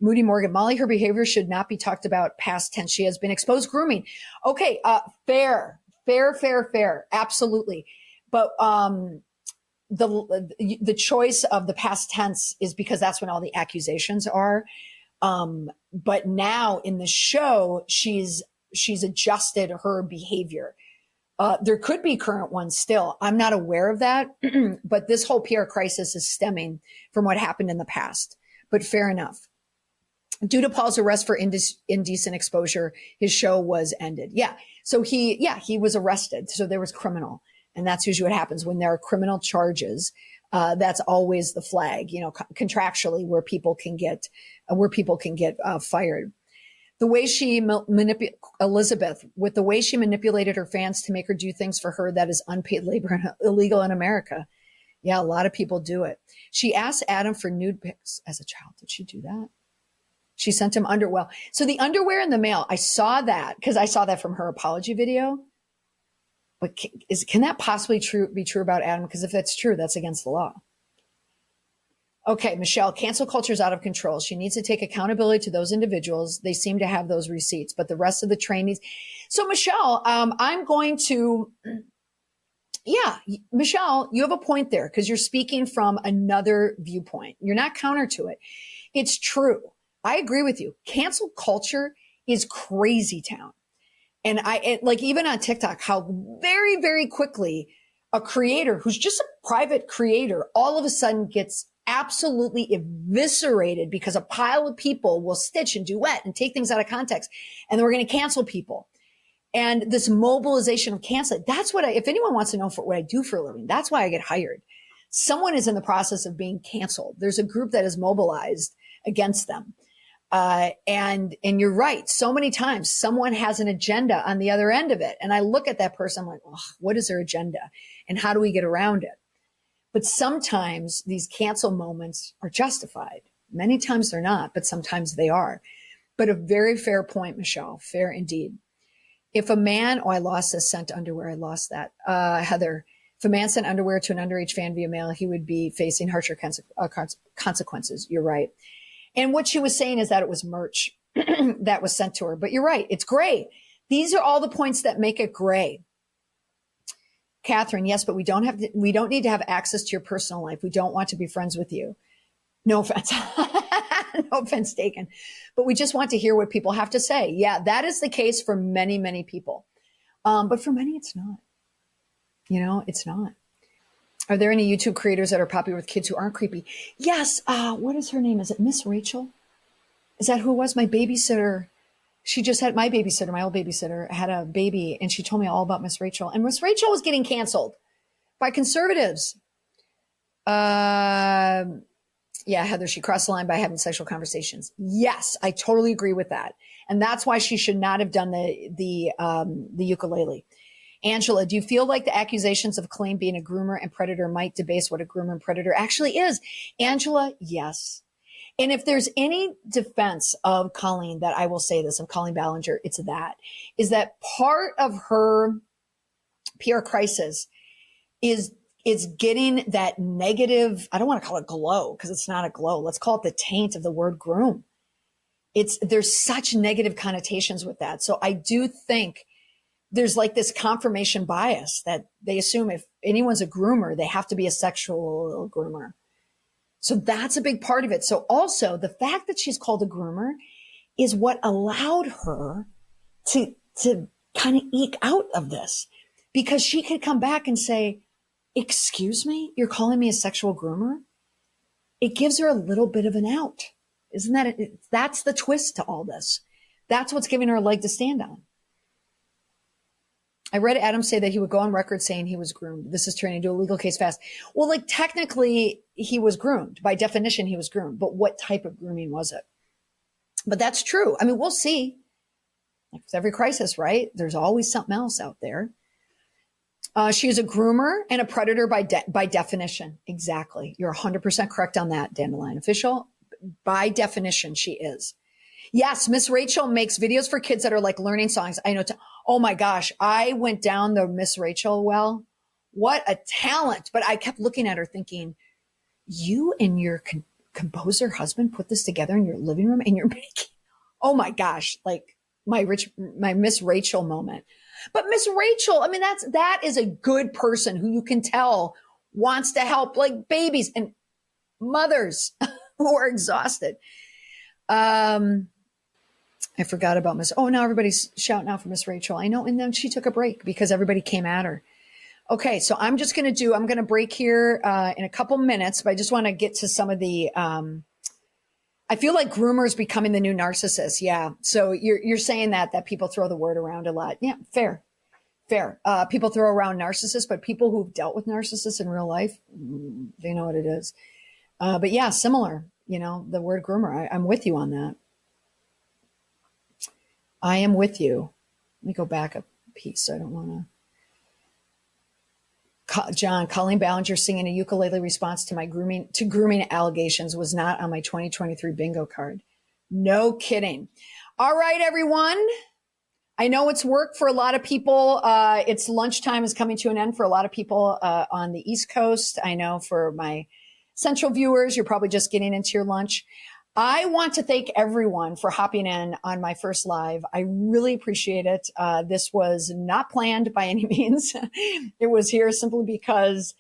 Moody Morgan, Molly, her behavior should not be talked about past tense. She has been exposed grooming. Okay. Fair. Absolutely. But, the choice of the past tense is because that's when all the accusations are. But now in the show, she's adjusted her behavior. There could be current ones still. I'm not aware of that, but this whole PR crisis is stemming from what happened in the past. But fair enough. Due to Paul's arrest for indecent exposure, his show was ended. Yeah. So he was arrested. So there was criminal. And that's usually what happens when there are criminal charges. That's always the flag, contractually, where people can get fired. The way she Elizabeth, with the way she manipulated her fans to make her do things for her that is unpaid labor and illegal in America. Yeah, a lot of people do it. She asked Adam for nude pics as a child. Did she do that? She sent him underwear. So the underwear in the mail, I saw that because I saw that from her apology video. But can that possibly be true about Adam? Because if that's true, that's against the law. Okay, Michelle, cancel culture is out of control. She needs to take accountability to those individuals. They seem to have those receipts, but the rest of the trainees. So Michelle, I'm going to, Michelle, you have a point there because you're speaking from another viewpoint. You're not counter to it. It's true. I agree with you. Cancel culture is crazy town. And even on TikTok, how very, very quickly a creator who's just a private creator all of a sudden gets absolutely eviscerated because a pile of people will stitch and duet and take things out of context. And then we're going to cancel people. And this mobilization of canceling, that's what if anyone wants to know what I do for a living, that's why I get hired. Someone is in the process of being canceled. There's a group that is mobilized against them. And you're right. So many times someone has an agenda on the other end of it. And I look at that person, I'm like, oh, what is their agenda? And how do we get around it? But sometimes these cancel moments are justified. Many times they're not, but sometimes they are. But a very fair point, Michelle. Fair indeed. If a man, I lost this, sent underwear. I lost that. Heather, if a man sent underwear to an underage fan via mail, he would be facing harsher consequences. You're right. And what she was saying is that it was merch that was sent to her. But you're right. It's gray. These are all the points that make it gray. Catherine, yes, but we don't need to have access to your personal life. We don't want to be friends with you. No offense. No offense taken. But we just want to hear what people have to say. Yeah, that is the case for many, many people. But for many, it's not. It's not. Are there any YouTube creators that are popular with kids who aren't creepy? Yes. What is her name? Is it Miss Rachel? Is that who it was? My babysitter. She just had my old babysitter, had a baby, and she told me all about Miss Rachel. And Miss Rachel was getting canceled by conservatives. Yeah, Heather, she crossed the line by having sexual conversations. Yes, I totally agree with that. And that's why she should not have done the ukulele. Angela, do you feel like the accusations of Colleen being a groomer and predator might debase what a groomer and predator actually is? Angela, yes. And if there's any defense of Colleen that I will say this, of Colleen Ballinger, is that part of her PR crisis is getting that negative, I don't want to call it glow because it's not a glow. Let's call it the taint of the word groom. There's such negative connotations with that. So I do think there's like this confirmation bias that they assume if anyone's a groomer, they have to be a sexual groomer. So that's a big part of it. So also the fact that she's called a groomer is what allowed her to kind of eke out of this, because she could come back and say, excuse me, you're calling me a sexual groomer? It gives her a little bit of an out. Isn't that it? That's the twist to all this. That's what's giving her a leg to stand on. I read Adam say that he would go on record saying he was groomed. This is turning into a legal case fast. Well, like technically he was groomed. By definition, he was groomed. But what type of grooming was it? But that's true. I mean, we'll see. Like with every crisis, right? There's always something else out there. She is a groomer and a predator by definition. Exactly. You're 100% correct on that, Dandelion Official. By definition, she is. Yes, Miss Rachel makes videos for kids that are like learning songs. I know. Oh my gosh, I went down the Miss Rachel well. What a talent. But I kept looking at her thinking, you and your composer husband put this together in your living room and you're making, oh my gosh, like my Miss Rachel moment. But Miss Rachel, I mean, that is a good person who you can tell wants to help like babies and mothers who are exhausted. I forgot about now everybody's shouting out for Miss Rachel. I know. And then she took a break because everybody came at her. Okay. So I'm going to break here in a couple minutes, but I just want to get to some of the, I feel like groomers becoming the new narcissists. Yeah. So you're saying that people throw the word around a lot. Yeah. Fair. People throw around narcissists, but people who've dealt with narcissists in real life, they know what it is. But yeah, similar, the word groomer. I'm with you on that. I am with you. Let me go back a piece. So I don't want to. John, Colleen Ballinger singing a ukulele response to my grooming allegations was not on my 2023 bingo card. No kidding. All right, everyone. I know it's work for a lot of people. It's lunchtime is coming to an end for a lot of people on the East Coast. I know for my Central viewers, you're probably just getting into your lunch. I want to thank everyone for hopping in on my first live. I really appreciate it. This was not planned by any means. It was here simply because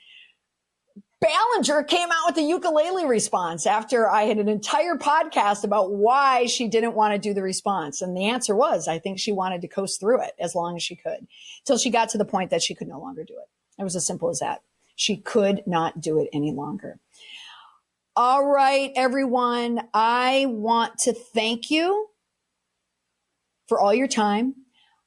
Ballinger came out with the ukulele response after I had an entire podcast about why she didn't want to do the response. And the answer was, I think she wanted to coast through it as long as she could, till she got to the point that she could no longer do it. It was as simple as that. She could not do it any longer. All right, everyone. I want to thank you for all your time.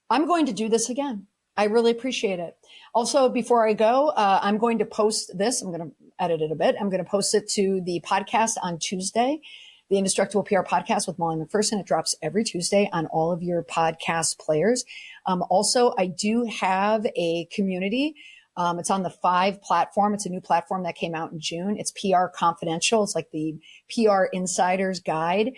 I'm going to do this again. I really appreciate it. Also, before I go, I'm going to post this. I'm going to edit it a bit. I'm going to post it to the podcast on Tuesday, the Indestructible PR podcast with Molly McPherson. It drops every Tuesday on all of your podcast players. Also, I do have a community. It's on the 5 platform. It's a new platform that came out in June. It's PR Confidential. It's like the PR Insider's Guide.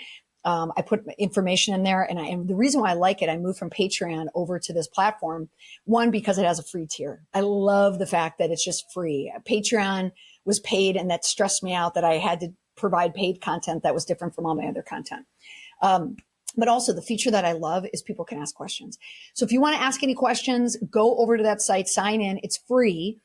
I put information in there, and the reason why I like it, I moved from Patreon over to this platform. One, because it has a free tier. I love the fact that it's just free. Patreon was paid, and that stressed me out that I had to provide paid content that was different from all my other content. But also the feature that I love is people can ask questions. So if you want to ask any questions, go over to that site, sign in. It's free.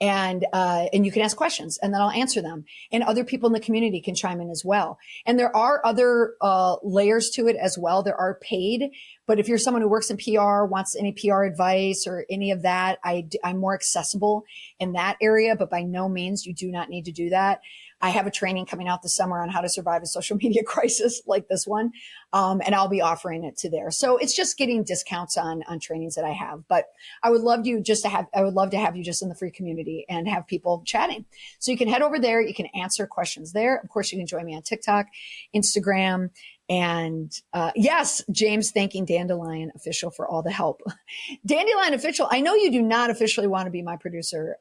And you can ask questions and then I'll answer them. And other people in the community can chime in as well. And there are other layers to it as well. There are paid, but if you're someone who works in PR, wants any PR advice or any of that, I'm more accessible in that area, but by no means, you do not need to do that. I have a training coming out this summer on how to survive a social media crisis like this one. And I'll be offering it to there. So it's just getting discounts on trainings that I have, but I would love to have you just in the free community and have people chatting. So you can head over there. You can answer questions there. Of course, you can join me on TikTok, Instagram, And yes, James thanking Dandelion Official for all the help. Dandelion Official, I know you do not officially want to be my producer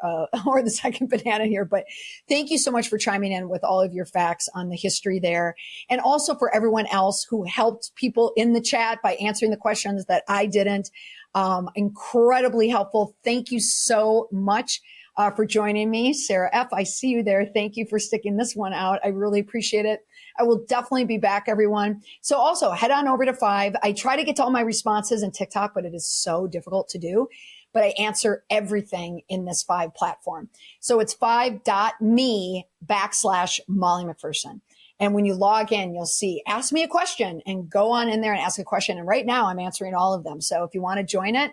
or the second banana here, but thank you so much for chiming in with all of your facts on the history there. And also for everyone else who helped people in the chat by answering the questions that I didn't. Incredibly helpful. Thank you so much for joining me. Sarah F., I see you there. Thank you for sticking this one out. I really appreciate it. I will definitely be back, everyone. So also head on over to 5. I try to get to all my responses in TikTok, but it is so difficult to do. But I answer everything in this 5 platform. So it's 5.me/Molly McPherson. And when you log in, you'll see, ask me a question, and go on in there and ask a question. And right now I'm answering all of them. So if you want to join it,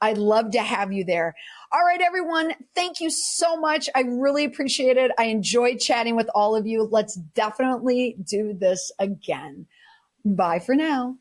I'd love to have you there. All right, everyone. Thank you so much. I really appreciate it. I enjoyed chatting with all of you. Let's definitely do this again. Bye for now.